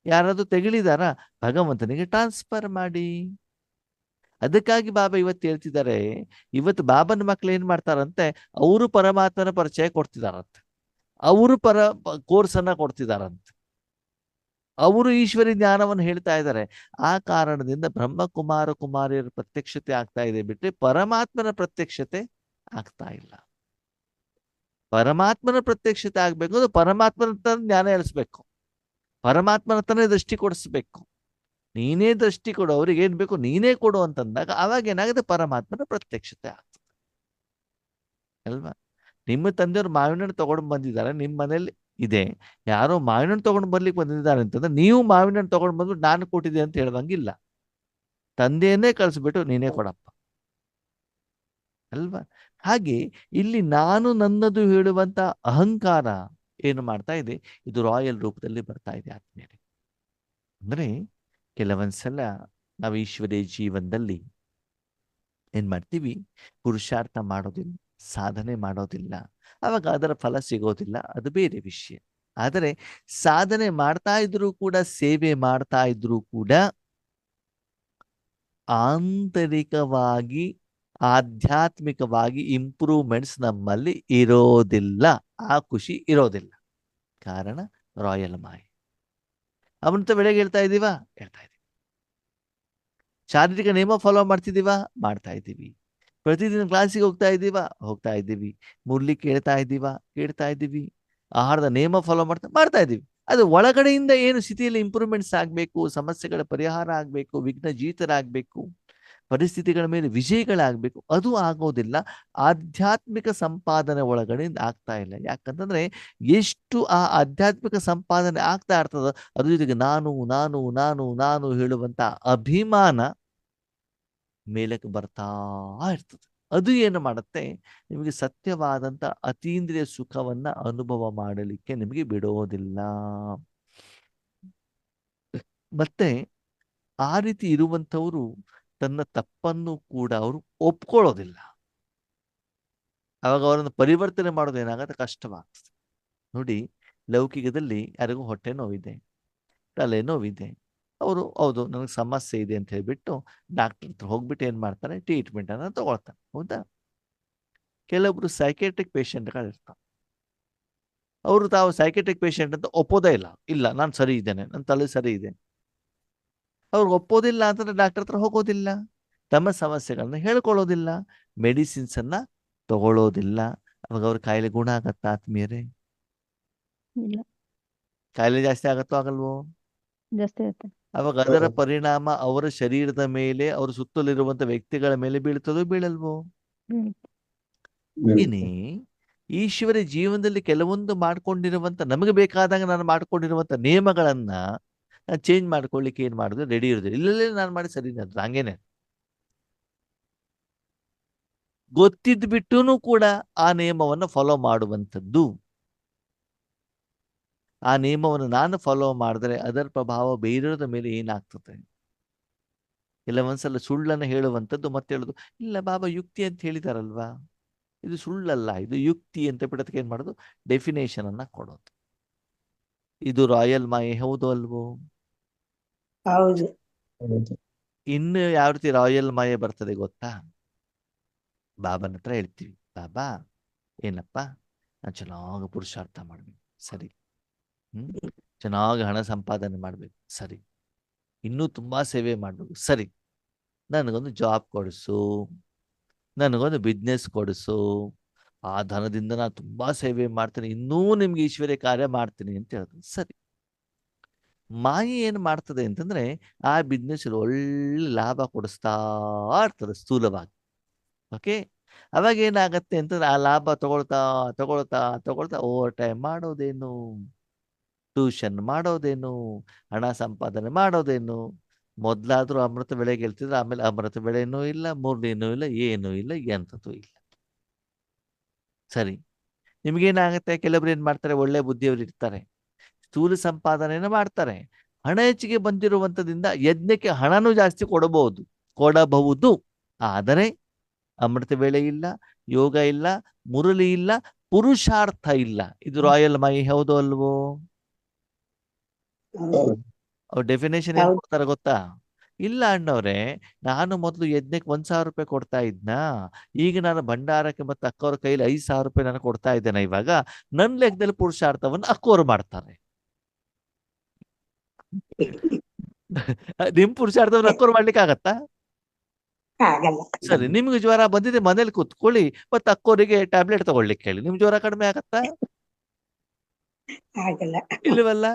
ಯಾರಾದ್ರೂ ತೆಗಳಿದಾರ, ಭಗವಂತನಿಗೆ ಟ್ರಾನ್ಸ್ಫರ್ ಮಾಡಿ. ಅದಕ್ಕಾಗಿ ಬಾಬಾ ಇವತ್ತು ಹೇಳ್ತಿದ್ದಾರೆ, ಇವತ್ತು ಬಾಬನ ಮಕ್ಳು ಏನ್ ಮಾಡ್ತಾರಂತೆ, ಅವರು ಪರಮಾತ್ಮನ ಪರಿಚಯ ಕೊಡ್ತಿದಾರಂತೆ, ಅವರು ಕೋರ್ಸನ್ನ ಕೊಡ್ತಿದಾರಂತೆ, ಅವರು ಈಶ್ವರಿ ಜ್ಞಾನವನ್ನು ಹೇಳ್ತಾ ಇದ್ದಾರೆ. ಆ ಕಾರಣದಿಂದ ಬ್ರಹ್ಮಕುಮಾರ ಕುಮಾರಿಯರ ಪ್ರತ್ಯಕ್ಷತೆ ಆಗ್ತಾ ಇದೆ ಬಿಟ್ಟರೆ ಪರಮಾತ್ಮನ ಪ್ರತ್ಯಕ್ಷತೆ ಆಗ್ತಾ ಇಲ್ಲ. ಪರಮಾತ್ಮನ ಪ್ರತ್ಯಕ್ಷತೆ ಆಗ್ಬೇಕು ಅಂದ್ರೆ ಪರಮಾತ್ಮನ ಜ್ಞಾನ ಹೇಳಿಸ್ಬೇಕು, ಪರಮಾತ್ಮನ ತನೇ ದೃಷ್ಟಿ ಕೊಡಿಸ್ಬೇಕು. ನೀನೇ ದೃಷ್ಟಿ ಕೊಡು, ಅವ್ರಿಗೆ ಏನ್ ಬೇಕು ನೀನೇ ಕೊಡು ಅಂತಂದಾಗ ಅವಾಗ ಏನಾಗುತ್ತೆ, ಪರಮಾತ್ಮನ ಪ್ರತ್ಯಕ್ಷತೆ ಆಗ್ತದೆ ಅಲ್ವಾ. ನಿಮ್ಮ ತಂದೆಯವ್ರು ಮಾವಿನ ಹಣ್ಣು ತಗೊಂಡು ಬಂದಿದ್ದಾರೆ, ನಿಮ್ಮ ಮನೇಲಿ ಇದೆ, ಯಾರೋ ಮಾವಿನ ಹಣ್ಣು ತಗೊಂಡು ಬರ್ಲಿಕ್ಕೆ ಬಂದಿದ್ದಾರೆ ಅಂತಂದ್ರೆ ನೀವು ಮಾವಿನ ಹಣ್ಣು ತಗೊಂಡು ಬಂದ್ಬಿಟ್ಟು ನಾನು ಕೊಟ್ಟಿದ್ದೆ ಅಂತ ಹೇಳುವಂಗಿಲ್ಲ. ತಂದೆಯನ್ನೇ ಕಳಿಸ್ಬಿಟ್ಟು ನೀನೇ ಕೊಡಪ್ಪ ಅಲ್ವಾ. ಹಾಗೆ ಇಲ್ಲಿ ನಾನು ನನ್ನದು ಹೇಳುವಂತ ಅಹಂಕಾರ ಏನು ಮಾಡ್ತಾ ಇದೆ, ಇದು ರಾಯಲ್ ರೂಪದಲ್ಲಿ ಬರ್ತಾ ಇದೆ ಆತ್ಮೀಯರೇ. ಅಂದ್ರೆ ಕೆಲವೊಂದ್ಸಲ ನಾವು ಈಶ್ವರೀಯ ಜೀವನದಲ್ಲಿ ಏನ್ ಮಾಡ್ತೀವಿ, ಪುರುಷಾರ್ಥ ಮಾಡೋದಿಲ್ಲ, ಸಾಧನೆ ಮಾಡೋದಿಲ್ಲ, ಅವಾಗ ಅದರ ಫಲ ಸಿಗೋದಿಲ್ಲ, ಅದು ಬೇರೆ ವಿಷಯ. ಆದರೆ ಸಾಧನೆ ಮಾಡ್ತಾ ಇದ್ರು ಕೂಡ, ಸೇವೆ ಮಾಡ್ತಾ ಇದ್ರು ಕೂಡ ಆಂತರಿಕವಾಗಿ ಆಧ್ಯಾತ್ಮಿಕವಾಗಿ ಇಂಪ್ರೂವ್ಮೆಂಟ್ಸ್ ನಮ್ಮಲ್ಲಿ ಇರೋದಿಲ್ಲ, ಆ ಖುಷಿ ಇರೋದಿಲ್ಲ. ಕಾರಣ ರಾಯಲ್ ಮಾಯೆ. ಅವನಂತ ಬೆಳಗ್ಗೆ ಹೇಳ್ತಾ ಇದ್ದೀವಾ, ಹೇಳ್ತಾ ಇದ್ದೀವಿ. ಶಾರೀರಿಕ ನಿಯಮ ಫಾಲೋ ಮಾಡ್ತಿದ್ದೀವಾ? ಮಾಡ್ತಾ ಇದ್ದೀವಿ. ಪ್ರತಿದಿನ ಕ್ಲಾಸಿಗೆ ಹೋಗ್ತಾ ಇದ್ದೀವಾ? ಹೋಗ್ತಾ ಇದ್ದೀವಿ. ಮುರ್ಲಿ ಕೇಳ್ತಾ ಇದ್ದೀವಾ? ಕೇಳ್ತಾ ಇದ್ದೀವಿ. ಆಹಾರದ ನಿಯಮ ಫಾಲೋ ಮಾಡ್ತಾ ಇದ್ದೀವಿ. ಅದು ಒಳಗಡೆಯಿಂದ ಏನು ಸ್ಥಿತಿಯಲ್ಲಿ ಇಂಪ್ರೂವ್ಮೆಂಟ್ಸ್ ಆಗಬೇಕು, ಸಮಸ್ಯೆಗಳ ಪರಿಹಾರ ಆಗಬೇಕು, ವಿಘ್ನಜೀತರಾಗಬೇಕು, ಪರಿಸ್ಥಿತಿಗಳ ಮೇಲೆ ವಿಜಯಗಳಾಗಬೇಕು, ಅದು ಆಗೋದಿಲ್ಲ. ಆಧ್ಯಾತ್ಮಿಕ ಸಂಪಾದನೆ ಒಳಗಡೆ ಆಗ್ತಾ ಇಲ್ಲ. ಯಾಕಂತಂದ್ರೆ ಎಷ್ಟು ಆ ಆಧ್ಯಾತ್ಮಿಕ ಸಂಪಾದನೆ ಆಗ್ತಾ ಇರ್ತದ, ಅದ್ರ ಜೊತೆಗೆ ನಾನು ನಾನು ನಾನು ನಾನು ಹೇಳುವಂತ ಅಭಿಮಾನ ಮೇಲಕ್ಕೆ ಬರ್ತಾ ಇರ್ತದೆ. ಅದು ಏನು ಮಾಡುತ್ತೆ, ನಿಮಗೆ ಸತ್ಯವಾದಂತ ಅತೀಂದ್ರಿಯ ಸುಖವನ್ನ ಅನುಭವ ಮಾಡಲಿಕ್ಕೆ ನಿಮಗೆ ಬಿಡೋದಿಲ್ಲ. ಮತ್ತೆ ಆ ರೀತಿ ಇರುವಂಥವರು ತನ್ನ ತಪ್ಪನ್ನು ಕೂಡ ಅವರು ಒಪ್ಕೊಳ್ಳೋದಿಲ್ಲ. ಅವಾಗ ಅವರನ್ನು ಪರಿವರ್ತನೆ ಮಾಡೋದು ಏನಾಗತ್ತೆ, ಕಷ್ಟವಾಗ್ತದೆ. ನೋಡಿ, ಲೌಕಿಕದಲ್ಲಿ ಯಾರಿಗೂ ಹೊಟ್ಟೆ ನೋವಿದೆ, ತಲೆ ನೋವಿದೆ, ಅವರು ಹೌದು ನನಗೆ ಸಮಸ್ಯೆ ಇದೆ ಅಂತ ಹೇಳ್ಬಿಟ್ಟು ಡಾಕ್ಟರ್ ಹತ್ರ ಹೋಗ್ಬಿಟ್ಟು ಏನ್ ಮಾಡ್ತಾರೆ, ಟ್ರೀಟ್ಮೆಂಟ್ ಅನ್ನ ತಗೊಳ್ತಾರೆ. ಹೌದಾ? ಕೆಲವೊಬ್ರು ಸೈಕೆಟ್ರಿಕ್ ಪೇಷಂಟ್ಗಳಿರ್ತಾರೆ. ಅವರು ತಾವು ಸೈಕೆಟ್ರಿಕ್ ಪೇಷಂಟ್ ಅಂತ ಒಪ್ಪೋದೇ ಇಲ್ಲ. ಇಲ್ಲ, ನಾನು ಸರಿ ಇದ್ದೇನೆ, ನನ್ನ ತಲೆ ಸರಿ ಇದೆ. ಅವ್ರು ಒಪ್ಪೋದಿಲ್ಲ ಅಂತಂದ್ರೆ ಡಾಕ್ಟರ್ ಹತ್ರ ಹೋಗೋದಿಲ್ಲ, ತಮ್ಮ ಸಮಸ್ಯೆಗಳನ್ನ ಹೇಳ್ಕೊಳ್ಳೋದಿಲ್ಲ, ಮೆಡಿಸಿನ್ಸ್ ಅನ್ನ ತಗೊಳ್ಳೋದಿಲ್ಲ. ಅವಾಗ ಅವ್ರ ಕಾಯಿಲೆ ಗುಣ ಆಗತ್ತಾ ಆತ್ಮೀಯರೇ? ಇಲ್ಲ, ಕಾಯಿಲೆ ಜಾಸ್ತಿ ಆಗತ್ತೋ ಆಗಲ್ವೋ? ಜಾಸ್ತಿ ಆಗುತ್ತೆ. ಅವಾಗ ಅದರ ಪರಿಣಾಮ ಅವರ ಶರೀರದ ಮೇಲೆ, ಅವ್ರ ಸುತ್ತಲಿರುವಂತ ವ್ಯಕ್ತಿಗಳ ಮೇಲೆ ಬೀಳ್ತದೋ ಬೀಳಲ್ವೋ? ಹ್ಮ್. ಇನಿ ಈಶ್ವರ ಜೀವನದಲ್ಲಿ ಕೆಲವೊಂದು ಮಾಡ್ಕೊಂಡಿರುವಂತ, ನಮಗೆ ಬೇಕಾದಾಗ ನಾನು ಮಾಡ್ಕೊಂಡಿರುವಂತ ನಿಯಮಗಳನ್ನ ಚೇಂಜ್ ಮಾಡ್ಕೊಳ್ಳಿಕ್ಕೆ ಏನ್ ಮಾಡುದು, ರೆಡಿ ಇರುದಿಲ್ಲ. ಇಲ್ಲೇ ನಾನು ಮಾಡಿ ಸರಿ ಅದು ಹಂಗೇನೆ ಗೊತ್ತಿದ್ ಬಿಟ್ಟೂನು ಕೂಡ ಆ ನಿಯಮವನ್ನು ಫಾಲೋ ಮಾಡುವಂಥದ್ದು. ಆ ನಿಯಮವನ್ನು ನಾನು ಫಾಲೋ ಮಾಡಿದ್ರೆ ಅದರ ಪ್ರಭಾವ ಬೇರೆಯವರ ಮೇಲೆ ಏನಾಗ್ತದೆ? ಕೆಲವೊಂದ್ಸಲ ಸುಳ್ಳನ್ನು ಹೇಳುವಂಥದ್ದು, ಮತ್ತೆ ಹೇಳುದು ಇಲ್ಲ ಬಾಬಾ ಯುಕ್ತಿ ಅಂತ ಹೇಳಿದಾರಲ್ವಾ, ಇದು ಸುಳ್ಳಲ್ಲ, ಇದು ಯುಕ್ತಿ ಅಂತ ಬಿಡೋದಕ್ಕೆ ಏನ್ ಮಾಡೋದು, ಡೆಫಿನೇಷನ್ ಅನ್ನ ಕೊಡೋದು. ಇದು ರಾಯಲ್ ಮಾಯೆ, ಹೌದು ಅಲ್ವೋ? ಹೌದು. ಇನ್ನು ಯಾವ ರೀತಿ ರಾಯಲ್ ಮಾಯೆ ಬರ್ತದೆ ಗೊತ್ತಾ? ಬಾಬಾನ ಹತ್ರ ಹೇಳ್ತೀವಿ, ಬಾಬಾ ಏನಪ್ಪ, ನಾನು ಚೆನ್ನಾಗಿ ಪುರುಷಾರ್ಥ ಮಾಡ್ಬೇಕು, ಸರಿ. ಚೆನ್ನಾಗಿ ಹಣ ಸಂಪಾದನೆ ಮಾಡ್ಬೇಕು, ಸರಿ. ಇನ್ನೂ ತುಂಬಾ ಸೇವೆ ಮಾಡ್ಬೇಕು, ಸರಿ. ನನಗೊಂದು ಜಾಬ್ ಕೊಡಿಸು, ನನಗೊಂದು ಬಿಸ್ನೆಸ್ ಕೊಡಿಸು, ಆ ಧನದಿಂದ ನಾನು ತುಂಬಾ ಸೇವೆ ಮಾಡ್ತೀನಿ, ಇನ್ನೂ ನಿಮ್ಗೆ ಈಶ್ವರ್ಯ ಕಾರ್ಯ ಮಾಡ್ತೀನಿ ಅಂತ ಹೇಳಿದ್ರು. ಸರಿ. ಮಾಯೆ ಏನ್ ಮಾಡ್ತದೆ ಅಂತಂದ್ರೆ, ಆ ಬಿಸ್ನೆಸ್ ಒಳ್ಳೆ ಲಾಭ ಕೊಡಿಸ್ತಾ ಇರ್ತದೆ ಸ್ಥೂಲವಾಗಿ. ಓಕೆ, ಅವಾಗ ಏನಾಗತ್ತೆ ಅಂತಂದ್ರೆ, ಆ ಲಾಭ ತಗೊಳ್ತಾ ತಗೊಳ್ತಾ ತಗೊಳ್ತಾ ಓವರ್ ಟೈಮ್ ಮಾಡೋದೇನು, ಟ್ಯೂಷನ್ ಮಾಡೋದೇನು, ಹಣ ಸಂಪಾದನೆ ಮಾಡೋದೇನು. ಮೊದ್ಲಾದ್ರೂ ಅಮೃತ ಬೆಳೆ ಗೆಲ್ತಿದ್ರೆ, ಆಮೇಲೆ ಅಮೃತ ಬೆಳೆನೂ ಇಲ್ಲ, ಮುರ್ಲಿನೂ ಇಲ್ಲ, ಏನೂ ಇಲ್ಲ, ಎಂಥದ್ದು ಇಲ್ಲ. ಸರಿ, ನಿಮ್ಗೇನಾಗತ್ತೆ, ಕೆಲವ್ರು ಏನ್ ಮಾಡ್ತಾರೆ, ಒಳ್ಳೆ ಬುದ್ಧಿಯವರು ಇರ್ತಾರೆ, ಸ್ಥೂಲ ಸಂಪಾದನೆಯನ್ನು ಮಾಡ್ತಾರೆ. ಹಣ ಹೆಚ್ಚಿಗೆ ಬಂದಿರುವಂತದಿಂದ ಯಜ್ಞಕ್ಕೆ ಹಣನೂ ಜಾಸ್ತಿ ಕೊಡಬಹುದು. ಆದರೆ ಅಮೃತ ವೇಳೆ ಇಲ್ಲ, ಯೋಗ ಇಲ್ಲ, ಮುರಳಿ ಇಲ್ಲ, ಪುರುಷಾರ್ಥ ಇಲ್ಲ. ಇದು ರಾಯಲ್ ಮೈ, ಹೌದು ಅಲ್ವೋ? ಅವ್ರ ಡೆಫಿನೇಷನ್ ಏನ್ ಕೊಡ್ತಾರೆ ಗೊತ್ತಾ? ಇಲ್ಲ ಅಣ್ಣವ್ರೆ, ನಾನು ಮೊದಲು ಯಜ್ಞಕ್ಕೆ 1,000 ರೂಪಾಯಿ ಕೊಡ್ತಾ ಇದ್ನಾ, ಈಗ ನಾನು ಭಂಡಾರಕ್ಕೆ ಮತ್ತೆ ಅಕ್ಕವ್ರ ಕೈಲಿ 5,000 ರೂಪಾಯಿ ನಾನು ಕೊಡ್ತಾ ಇದ್ದೇನೆ. ಇವಾಗ ನನ್ನ ಲೆಕ್ಕದಲ್ಲಿ ಪುರುಷಾರ್ಥವನ್ನು ಅಕ್ಕವ್ರು ಮಾಡ್ತಾರೆ. ನಿಮ್ ಪುರುಷಾರ್ಥವನ್ನು ಅಕ್ಕವ್ರು ಮಾಡ್ಲಿಕ್ಕೆ ಆಗತ್ತಾ? ಆಗಲ್ಲ. ಸರಿ, ನಿಮ್ಗೆ ಜ್ವರ ಬಂದಿದೆ, ಮನೇಲಿ ಕೂತ್ಕೊಳ್ಳಿ, ಮತ್ತೆ ಅಕ್ಕೋರಿಗೆ ಟ್ಯಾಬ್ಲೆಟ್ ತಗೊಳ್ಲಿಕ್ಕೆ ಹೇಳಿ, ನಿಮ್ ಜ್ವರ ಕಡಿಮೆ ಆಗತ್ತಾ? ಆಗಲ್ಲ. ಇಲ್ಲವಲ್ಲ.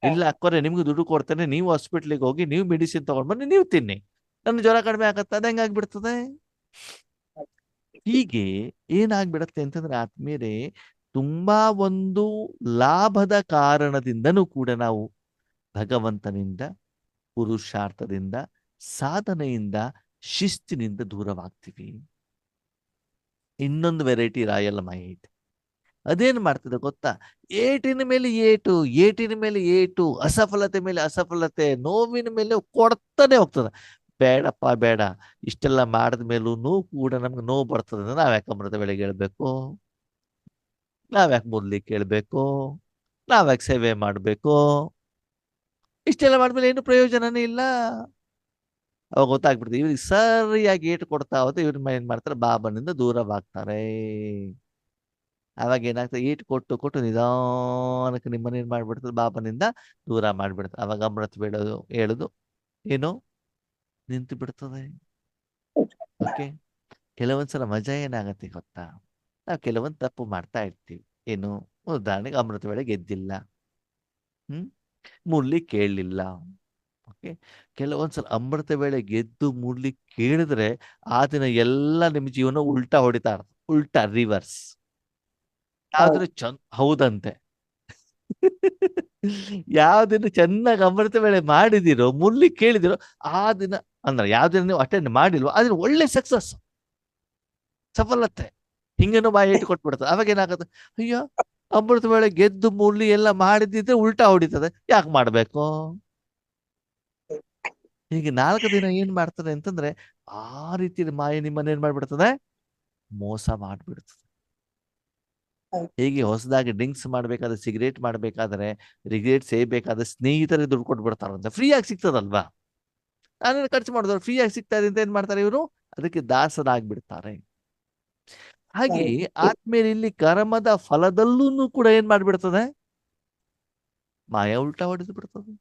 ಇಲ್ಲ ಅಕ್ಕೋರೆ, ನಿಮ್ಗೆ ದುಡ್ಡು ಕೊಡ್ತೇನೆ, ನೀವು ಹಾಸ್ಪಿಟ್ಲಿಗೆ ಹೋಗಿ ನೀವು ಮೆಡಿಸಿನ್ ತಗೊಂಡ್ ಬನ್ನಿ, ನೀವು ತಿನ್ನಿ, ನನ್ನ ಜ್ವರ ಕಡಿಮೆ ಆಗತ್ತಾ? ಅದ ಹೆಂಗಾಗ್ಬಿಡ್ತದೆ? ಹೀಗೆ ಏನಾಗ್ಬಿಡತ್ತೆ ಅಂತಂದ್ರೆ ಆತ್ಮೀಯರೇ, ತುಂಬಾ ಒಂದು ಲಾಭದ ಕಾರಣದಿಂದನೂ ಕೂಡ ನಾವು ಭಗವಂತನಿಂದ, ಪುರುಷಾರ್ಥದಿಂದ, ಸಾಧನೆಯಿಂದ, ಶಿಸ್ತಿನಿಂದ ದೂರವಾಗ್ತೀವಿ. ಇನ್ನೊಂದು ವೆರೈಟಿ ರಾಯಲ್ ಮಾಯೆ ಇದೆ. ಅದೇನು ಮಾಡ್ತದೆ ಗೊತ್ತಾ? ಏಟಿನ ಮೇಲೆ ಏಟು, ಏಟಿನ ಮೇಲೆ ಏಟು, ಅಸಫಲತೆ ಮೇಲೆ ಅಸಫಲತೆ, ನೋವಿನ ಮೇಲೆ ಕೊಡ್ತಾನೆ ಹೋಗ್ತದೆ. ಬೇಡಪ್ಪ ಬೇಡ, ಇಷ್ಟೆಲ್ಲ ಮಾಡಿದ ಮೇಲೂ ಕೂಡ ನಮ್ಗೆ ನೋವು ಬರ್ತದೆ, ನಾವ್ಯಾಕೆ ಅಮೃತ ಬೆಳೆಗೆ ಹೇಳ್ಬೇಕು, ನಾವ್ಯಾಕೆ ಮುರ್ಲಿ ಕೇಳ್ಬೇಕು, ನಾವ್ಯಾಕೆ ಸೇವೆ ಮಾಡ್ಬೇಕು, ಇಷ್ಟೆಲ್ಲ ಮಾಡಿದ್ಮೇಲೆ ಏನು ಪ್ರಯೋಜನನೇ ಇಲ್ಲ. ಅವಾಗ ಗೊತ್ತಾಗ್ಬಿಡ್ತದೆ, ಇವ್ರಿಗೆ ಸರಿಯಾಗಿ ಏಟು ಕೊಡ್ತಾ ಹೋದ್ರೆ ಇವ್ರ ಏನ್ ಮಾಡ್ತಾರೆ, ಬಾಬನಿಂದ ದೂರವಾಗ್ತಾರೆ. ಅವಾಗ ಏನಾಗ್ತದೆ, ಏಟು ಕೊಟ್ಟು ಕೊಟ್ಟು ನಿಧಾನಕ್ಕೆ ನಿಮ್ಮನ್ನ ಏನ್ ಮಾಡ್ಬಿಡ್ತದೆ, ಬಾಬನಿಂದ ದೂರ ಮಾಡ್ಬಿಡ್ತದೆ. ಅವಾಗ ಅಮೃತ ಬೇಡೋದು ಹೇಳುದು ಏನು, ನಿಂತು ಬಿಡ್ತದೆ. ಓಕೆ, ಕೆಲವೊಂದ್ಸಲ ಮಜಾ ಏನಾಗತ್ತೆ ಗೊತ್ತಾ, ನಾವು ಕೆಲವೊಂದು ತಪ್ಪು ಮಾಡ್ತಾ ಇರ್ತೀವಿ. ಏನು, ಉದಾಹರಣೆಗೆ ಅಮೃತ ವೇಳೆ ಗೆದ್ದಿಲ್ಲ, ಮುರ್ಲಿ ಕೇಳಲಿಲ್ಲ. ಓಕೆ, ಕೆಲವೊಂದ್ಸಲ ಅಮೃತ ವೇಳೆ ಗೆದ್ದು ಮುರ್ಲಿ ಕೇಳಿದ್ರೆ ಆ ದಿನ ಎಲ್ಲ ನಿಮ್ಮ ಜೀವನ ಉಲ್ಟಾ ಹೊಡಿತಾ ಇರ್ತದೆ, ಉಲ್ಟಾ ರಿವರ್ಸ್. ಯಾವ್ದ್ರ ಹೌದಂತೆ. ಯಾವ ದಿನ ಚೆನ್ನಾಗಿ ಅಮೃತ ವೇಳೆ ಮಾಡಿದಿರೋ, ಮುರ್ಲಿ ಕೇಳಿದಿರೋ, ಆ ದಿನ ಅಂದ್ರೆ ಯಾವ ದಿನ ನೀವು ಅಟೆಂಡ್ ಮಾಡಿಲ್ವೋ ಆ ದಿನ ಒಳ್ಳೆ ಸಕ್ಸಸ್, ಸಫಲತೆ. ಹಿಂಗೇನೋ ಬಾಯಿ ಇಟ್ಟು ಕೊಟ್ಬಿಡ್ತದೆ. ಅವಾಗ ಏನಾಗುತ್ತೆ, ಅಯ್ಯೋ ಅಮೃತ ವೇಳೆ ಗೆದ್ದು ಮುರ್ಲಿ ಎಲ್ಲ ಮಾಡಿದ್ರೆ ಉಲ್ಟಾ ಹೊಡಿತದೆ, ಯಾಕೆ ಮಾಡ್ಬೇಕು? ಹೀಗೆ 4 ದಿನ ಏನ್ ಮಾಡ್ತದೆ ಅಂತಂದ್ರೆ ಆ ರೀತಿ ಮಾಯೆ ನಿಮ್ಮನ್ನ ಏನ್ ಮಾಡ್ಬಿಡ್ತದೆ, ಮೋಸ ಮಾಡ್ಬಿಡ್ತದೆ. ಹೇಗೆ ಹೊಸದಾಗಿ ಡ್ರಿಂಕ್ಸ್ ಮಾಡ್ಬೇಕಾದ್ರೆ, ಸಿಗರೇಟ್ ಮಾಡ್ಬೇಕಾದ್ರೆ, ರಿಗರೇಟ್ ಸೇಬೇಕಾದ್ರೆ ಸ್ನೇಹಿತರಿಗೆ ದುಡ್ಡು ಕೊಟ್ಬಿಡ್ತಾರಂತೆ, ಫ್ರೀ ಆಗಿ ಸಿಗ್ತದಲ್ವಾ, ನಾನೇನು ಖರ್ಚು ಮಾಡಿದ್ರು ಫ್ರೀ ಆಗಿ ಸಿಗ್ತಾ ಇದೆ ಅಂತ ಏನ್ ಮಾಡ್ತಾರೆ ಇವರು, ಅದಕ್ಕೆ ದಾಸರಾಗ್ಬಿಡ್ತಾರೆ. ಹಾಗೆ ಆದ್ಮೇಲೆ ಇಲ್ಲಿ ಕರ್ಮದ ಫಲದಲ್ಲೂ ಕೂಡ ಏನ್ ಮಾಡ್ಬಿಡ್ತದೆ, ಮಾಯ ಉಲ್ಟಾ ಹೊಡೆದು ಬಿಡ್ತದೆ.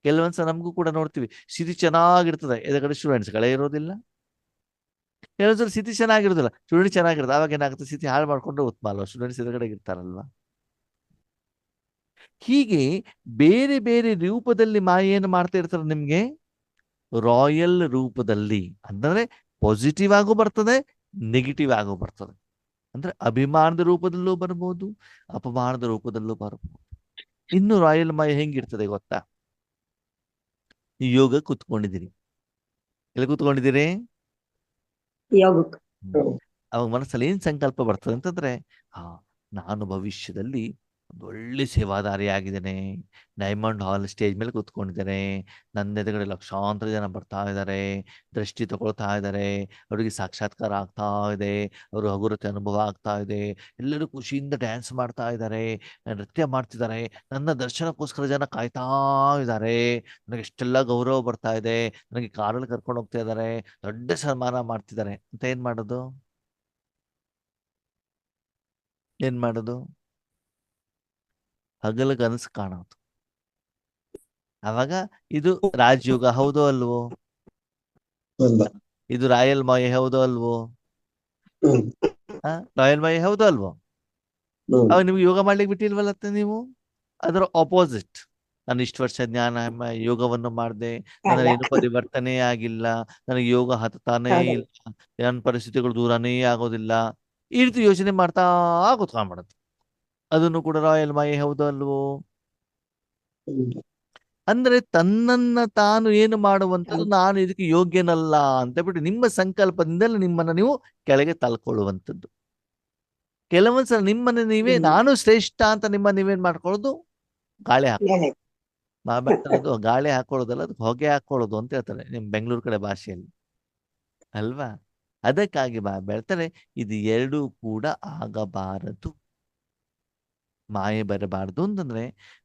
ಕೆಲವೊಂದ್ಸಲ ನಮಗೂ ಕೂಡ ನೋಡ್ತೀವಿ, ಸ್ಥಿತಿ ಚೆನ್ನಾಗಿರ್ತದೆ, ಎದುರುಗಡೆ ಸ್ಟೂಡೆಂಟ್ಸ್ಗಳೇ ಇರೋದಿಲ್ಲ. ಕೆಲವೊಂದ್ಸಲ ಸ್ಥಿತಿ ಚೆನ್ನಾಗಿರೋದಿಲ್ಲ, ಸ್ಟೂಡೆಂಟ್ ಚೆನ್ನಾಗಿರುತ್ತೆ, ಅವಾಗ ಏನಾಗುತ್ತೆ, ಸ್ಥಿತಿ ಹಾಳು ಮಾಡ್ಕೊಂಡು ಉತ್ತಮ ಅಲ್ವಾ, ಸ್ಟೂಡೆಂಟ್ಸ್ ಎದುರುಗಡೆ ಇರ್ತಾರಲ್ವಾ. ಹೀಗೆ ಬೇರೆ ಬೇರೆ ರೂಪದಲ್ಲಿ ಮಾಯ ಏನು ಮಾಡ್ತಾ ಇರ್ತಾರೆ ನಿಮ್ಗೆ, ರಾಯಲ್ ರೂಪದಲ್ಲಿ. ಅಂದ್ರೆ ಪಾಸಿಟಿವ್ ಆಗು ಬರ್ತದೆ, ನೆಗೆಟಿವ್ ಆಗು ಬರ್ತದೆ. ಅಂದ್ರೆ ಅಭಿಮಾನದ ರೂಪದಲ್ಲೂ ಬರ್ಬೋದು, ಅಪಮಾನದ ರೂಪದಲ್ಲೂ ಬರ್ಬೋದು. ಇನ್ನು ರಾಯಲ್ ಮಾಯ ಹೆಂಗಿರ್ತದೆ ಗೊತ್ತಾ, ಯೋಗ ಕೂತ್ಕೊಂಡಿದ್ದೀರಿ, ಎಲ್ಲಿ ಕೂತ್ಕೊಂಡಿದ್ದೀರಿ, ಯೋಗಕ್ಕೆ. ಅವಾಗ ಮನಸ್ಸಲ್ಲಿ ಏನ್ ಸಂಕಲ್ಪ ಬರ್ತದೆ ಅಂತಂದ್ರೆ, ನಾನು ಭವಿಷ್ಯದಲ್ಲಿ ಒಂದು ಒಳ್ಳೆ ಸೇವಾದಾರಿ ಆಗಿದ್ದೇನೆ, ಡೈಮಂಡ್ ಹಾಲ್ ಸ್ಟೇಜ್ ಮೇಲೆ ಕೂತ್ಕೊಂಡಿದ್ದೇನೆ, ನನ್ನ ಎದುರುಗಡೆ ಲಕ್ಷಾಂತರ ಜನ ಬರ್ತಾ ಇದ್ದಾರೆ, ದೃಷ್ಟಿ ತಗೊಳ್ತಾ ಇದ್ದಾರೆ, ಅವರಿಗೆ ಸಾಕ್ಷಾತ್ಕಾರ ಆಗ್ತಾ ಇದೆ, ಅವರು ಹಗುರತೆ ಅನುಭವ ಆಗ್ತಾ ಇದೆ, ಎಲ್ಲರೂ ಖುಷಿಯಿಂದ ಡ್ಯಾನ್ಸ್ ಮಾಡ್ತಾ ಇದ್ದಾರೆ, ನೃತ್ಯ ಮಾಡ್ತಿದ್ದಾರೆ, ನನ್ನ ದರ್ಶನಕ್ಕೋಸ್ಕರ ಜನ ಕಾಯ್ತಾ ಇದ್ದಾರೆ, ನನಗೆ ಎಷ್ಟೆಲ್ಲ ಗೌರವ ಬರ್ತಾ ಇದೆ, ನನಗೆ ಕಾರಲ್ಲಿ ಕರ್ಕೊಂಡು ಹೋಗ್ತಾ ಇದ್ದಾರೆ, ದೊಡ್ಡ ಸನ್ಮಾನ ಮಾಡ್ತಿದ್ದಾರೆ ಅಂತ ಏನ್ ಮಾಡೋದು, ಏನ್ ಮಾಡೋದು, ಹಗಲು ಕನಸು ಕಾಣೋದು. ಅವಾಗ ಇದು ರಾಜಯೋಗ ಹೌದೋ ಅಲ್ವೋ, ಇದು ರಾಯಲ್ ಮಾಯೆ ಹೌದೋ ಅಲ್ವೋ, ರಾಯಲ್ ಮಾಯೆ ಹೌದೋ ಅಲ್ವೋ. ಅವಾಗ ನಿಮ್ಗೆ ಯೋಗ ಮಾಡ್ಲಿಕ್ಕೆ ಬಿಟ್ಟಿಲ್ವಲ್ಲತ್ತೆ ನೀವು, ಅದರ ಆಪೋಸಿಟ್. ನಾನು ಇಷ್ಟು ವರ್ಷ ಜ್ಞಾನ ಯೋಗವನ್ನು ಮಾಡಿದೆ, ನನ್ನ ಏನು ಪರಿವರ್ತನೆ ಆಗಿಲ್ಲ, ನನಗೆ ಯೋಗ ಹತ್ತಾನೇ ಇಲ್ಲ, ನನ್ನ ಪರಿಸ್ಥಿತಿಗಳು ದೂರನೇ ಆಗೋದಿಲ್ಲ, ಈ ರೀತಿ ಯೋಚನೆ ಮಾಡ್ತಾ ಕೂತ್ಕೊಂಡ್ಬಿಡುತ್ತೆ. ಅದನ್ನು ಕೂಡ ರಾಯಲ್ ಮಾಯೆ ಹೌದೋ ಅಲ್ವೋ. ಅಂದ್ರೆ ತನ್ನನ್ನ ತಾನು ಏನು ಮಾಡುವಂಥದ್ದು, ನಾನು ಇದಕ್ಕೆ ಯೋಗ್ಯನಲ್ಲ ಅಂತ ಬಿಟ್ಟು ನಿಮ್ಮ ಸಂಕಲ್ಪದಿಂದಲೇ ನಿಮ್ಮನ್ನ ನೀವು ಕೆಳಗೆ ತಳ್ಕೊಳ್ಳುವಂಥದ್ದು. ಕೆಲವೊಂದ್ಸಲ ನಿಮ್ಮನ್ನ ನೀವೇ ನಾನು ಶ್ರೇಷ್ಠ ಅಂತ ನಿಮ್ಮನ್ನ ನೀವೇನ್ ಮಾಡ್ಕೊಳ್ಳೋದು, ಗಾಳಿ ಹಾಕೊಳ್ಳೋದು. ಅದು ಗಾಳಿ ಹಾಕೊಳ್ಳೋದಲ್ಲ, ಅದಕ್ಕೆ ಹೊಗೆ ಹಾಕೊಳ್ಳೋದು ಅಂತ ಹೇಳ್ತಾರೆ ನಿಮ್ ಬೆಂಗಳೂರು ಕಡೆ ಭಾಷೆಯಲ್ಲಿ ಅಲ್ವಾ. ಅದಕ್ಕಾಗಿ ಬೆಳ್ತಾರೆ, ಇದು ಎರಡೂ ಕೂಡ ಆಗಬಾರದು, ಮಾಯೆ ಬರಬಾರದು ಅಂತಂದ್ರೆ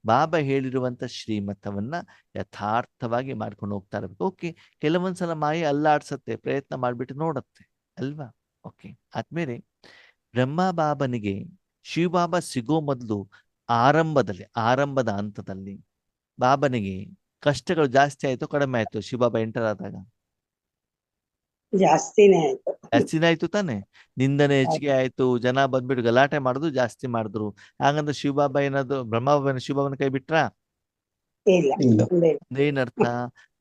ಬಾಬಾ ಹೇಳಿರುವಂತ ಶ್ರೀಮತವನ್ನ ಯಥಾರ್ಥವಾಗಿ ಮಾಡ್ಕೊಂಡು ಹೋಗ್ತಾ ಇರ್ಬೇಕು. ಓಕೆ, ಕೆಲವೊಂದ್ಸಲ ಮಾಯೆ ಅಲ್ಲಾಡ್ಸತ್ತೆ, ಪ್ರಯತ್ನ ಮಾಡ್ಬಿಟ್ಟು ನೋಡತ್ತೆ ಅಲ್ವಾ. ಓಕೆ, ಆದ್ಮೇಲೆ ಬ್ರಹ್ಮ ಬಾಬನಿಗೆ ಶಿವಬಾಬಾ ಸಿಗೋ ಮೊದಲು ಆರಂಭದ ಹಂತದಲ್ಲಿ ಬಾಬನಿಗೆ ಕಷ್ಟಗಳು ಜಾಸ್ತಿ ಆಯ್ತು ಕಡಿಮೆ ಆಯ್ತು, ಶಿವಬಾಬಾ ಎಂಟರ್ ಆದಾಗ ಜಾಸ್ತಿನೇ ಆಯ್ತು. ಜಾಸ್ತಿನೇ ಆಯ್ತು ತಾನೆ, ನಿಂದನೆ ಹೆಚ್ಚಿಗೆ ಆಯ್ತು, ಜನ ಬಂದ್ಬಿಟ್ಟು ಗಲಾಟೆ ಮಾಡುದು ಜಾಸ್ತಿ ಮಾಡಿದ್ರು. ಹಾಗಂದ್ರೆ ಶಿವಬಾಬಾ ಏನಾದ್ರು ಬ್ರಹ್ಮಬಾಬನ ಶಿವಬಾಬನ ಕೈ ಬಿಟ್ರ, ಏನರ್ಥ,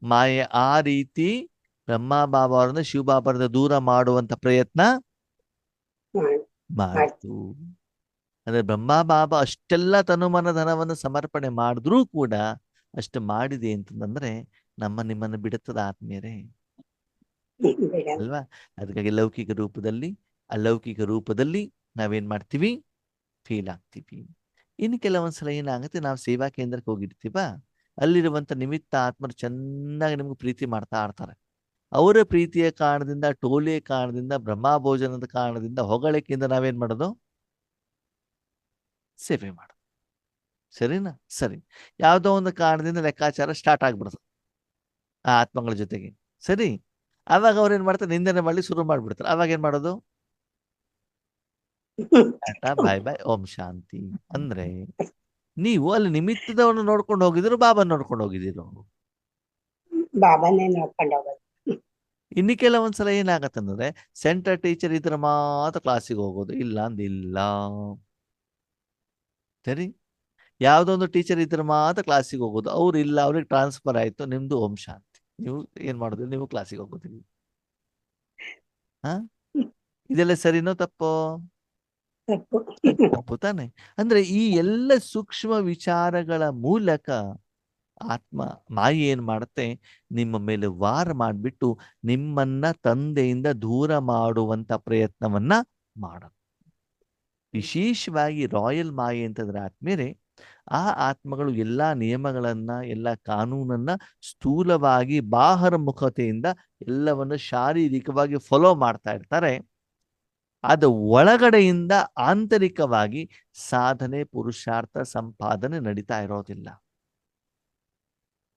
ಮಾಯೆ ಆ ರೀತಿ ಬ್ರಹ್ಮ ಬಾಬಾ ಅವರನ್ನ ಶಿವಬಾಬಾರಿಂದ ದೂರ ಮಾಡುವಂತ ಪ್ರಯತ್ನ ಮಾಡ್ತು. ಅಂದ್ರೆ ಬ್ರಹ್ಮ ಬಾಬಾ ಅಷ್ಟೆಲ್ಲ ತನುಮನ ಧನವನ್ನು ಸಮರ್ಪಣೆ ಮಾಡಿದ್ರೂ ಕೂಡ ಅಷ್ಟು ಮಾಡಿದೆ ಅಂತಂದ್ರೆ ನಿಮ್ಮನ್ನು ಬಿಡುತ್ತದೆ ಆತ್ಮೀಯರೇ ಅಲ್ವಾ. ಅದಕ್ಕಾಗಿ ಲೌಕಿಕ ರೂಪದಲ್ಲಿ ಅಲೌಕಿಕ ರೂಪದಲ್ಲಿ ನಾವೇನ್ ಮಾಡ್ತೀವಿ, ಫೀಲ್ ಆಗ್ತೀವಿ. ಇನ್ನು ಕೆಲವೊಂದ್ಸಲ ಏನಾಗುತ್ತೆ, ನಾವು ಸೇವಾ ಕೇಂದ್ರಕ್ಕೆ ಹೋಗಿರ್ತೀವ, ಅಲ್ಲಿರುವಂತ ನಿಮಿತ್ತ ಆತ್ಮರು ಚೆನ್ನಾಗಿ ನಿಮ್ಗೆ ಪ್ರೀತಿ ಮಾಡ್ತಾ ಇರ್ತಾರೆ. ಅವರ ಪ್ರೀತಿಯ ಕಾರಣದಿಂದ, ಟೋಲೆಯ ಕಾರಣದಿಂದ, ಬ್ರಹ್ಮ ಭೋಜನದ ಕಾರಣದಿಂದ, ಹೊಗಳಿಕೆಯಿಂದ ನಾವೇನ್ ಮಾಡೋದು, ಸೇವೆ ಮಾಡೋದು. ಸರಿನಾ? ಸರಿ, ಯಾವುದೋ ಒಂದು ಕಾರಣದಿಂದ ಲೆಕ್ಕಾಚಾರ ಸ್ಟಾರ್ಟ್ ಆಗ್ಬಿಡ್ತದೆ ಆ ಆತ್ಮಗಳ ಜೊತೆಗೆ. ಸರಿ, ಅವಾಗ ಅವ್ರೇನ್ ಮಾಡ್ತಾರೆ, ನಿಂದನೆ ಮಾಡಿ ಶುರು ಮಾಡ್ಬಿಡ್ತಾರೆ. ಅವಾಗ ಏನ್ ಮಾಡೋದು, ಟಾಟಾ ಬಾಯ್ ಬಾಯ್ ಓಂ ಶಾಂತಿ. ಅಂದ್ರೆ ನೀವು ಅಲ್ಲಿ ನಿಮಿತ್ತದವನ್ನ ನೋಡ್ಕೊಂಡು ಹೋಗಿದ್ರು, ಬಾಬಾ ನೋಡ್ಕೊಂಡು ಹೋಗಿದ್ದೀರು. ಬಾಬಾನೇ ನೋಡ್ಕೊಂಡು ಹೋಗೋದು. ಇನ್ನು ಕೆಲವೊಂದ್ಸಲ ಏನಾಗತ್ತಂದ್ರೆ ಸೆಂಟರ್ ಟೀಚರ್ ಇದ್ರೆ ಮಾತ್ರ ಕ್ಲಾಸಿಗೆ ಹೋಗೋದು, ಇಲ್ಲ ಅಂದಿಲ್ಲ. ಸರಿ, ಯಾವುದೋ ಒಂದು ಟೀಚರ್ ಇದ್ರೆ ಮಾತ್ರ ಕ್ಲಾಸಿಗೆ ಹೋಗೋದು, ಅವ್ರು ಇಲ್ಲ, ಅವ್ರಿಗೆ ಟ್ರಾನ್ಸ್ಫರ್ ಆಯ್ತು, ನಿಮ್ದು ಓಂ ಶಾಂತಿ. ನೀವು ಏನ್ ಮಾಡೋದಿಲ್ಲ, ನೀವು ಕ್ಲಾಸಿಗೆ ಹೋಗೋದಿಲ್ಲ. ಹಾ, ಇದೆಲ್ಲ ಸರಿನೋ ತಪ್ಪೋ? ತಪ್ಪು. ತಪ್ಪು ತಾನೆ. ಅಂದ್ರೆ ಈ ಎಲ್ಲ ಸೂಕ್ಷ್ಮ ವಿಚಾರಗಳ ಮೂಲಕ ಆತ್ಮ ಮಾಯಿ ಏನ್ ಮಾಡುತ್ತೆ, ನಿಮ್ಮ ಮೇಲೆ ವಾರ ಮಾಡಿಬಿಟ್ಟು ನಿಮ್ಮನ್ನ ತಂದೆಯಿಂದ ದೂರ ಮಾಡುವಂತ ಪ್ರಯತ್ನವನ್ನ ಮಾಡುತ್ತೆ. ವಿಶೇಷವಾಗಿ ರಾಯಲ್ ಮಾಯಿ ಅಂತಂದ್ರೆ ಆದ್ಮೇಲೆ ಆ ಆತ್ಮಗಳು ಎಲ್ಲಾ ನಿಯಮಗಳನ್ನ, ಎಲ್ಲ ಕಾನೂನನ್ನ ಸ್ಥೂಲವಾಗಿ ಬಾಹರ್ಮುಖತೆಯಿಂದ ಎಲ್ಲವನ್ನು ಶಾರೀರಿಕವಾಗಿ ಫಾಲೋ ಮಾಡ್ತಾ ಇರ್ತಾರೆ. ಅದು ಒಳಗಡೆಯಿಂದ ಆಂತರಿಕವಾಗಿ ಸಾಧನೆ, ಪುರುಷಾರ್ಥ, ಸಂಪಾದನೆ ನಡೀತಾ ಇರೋದಿಲ್ಲ.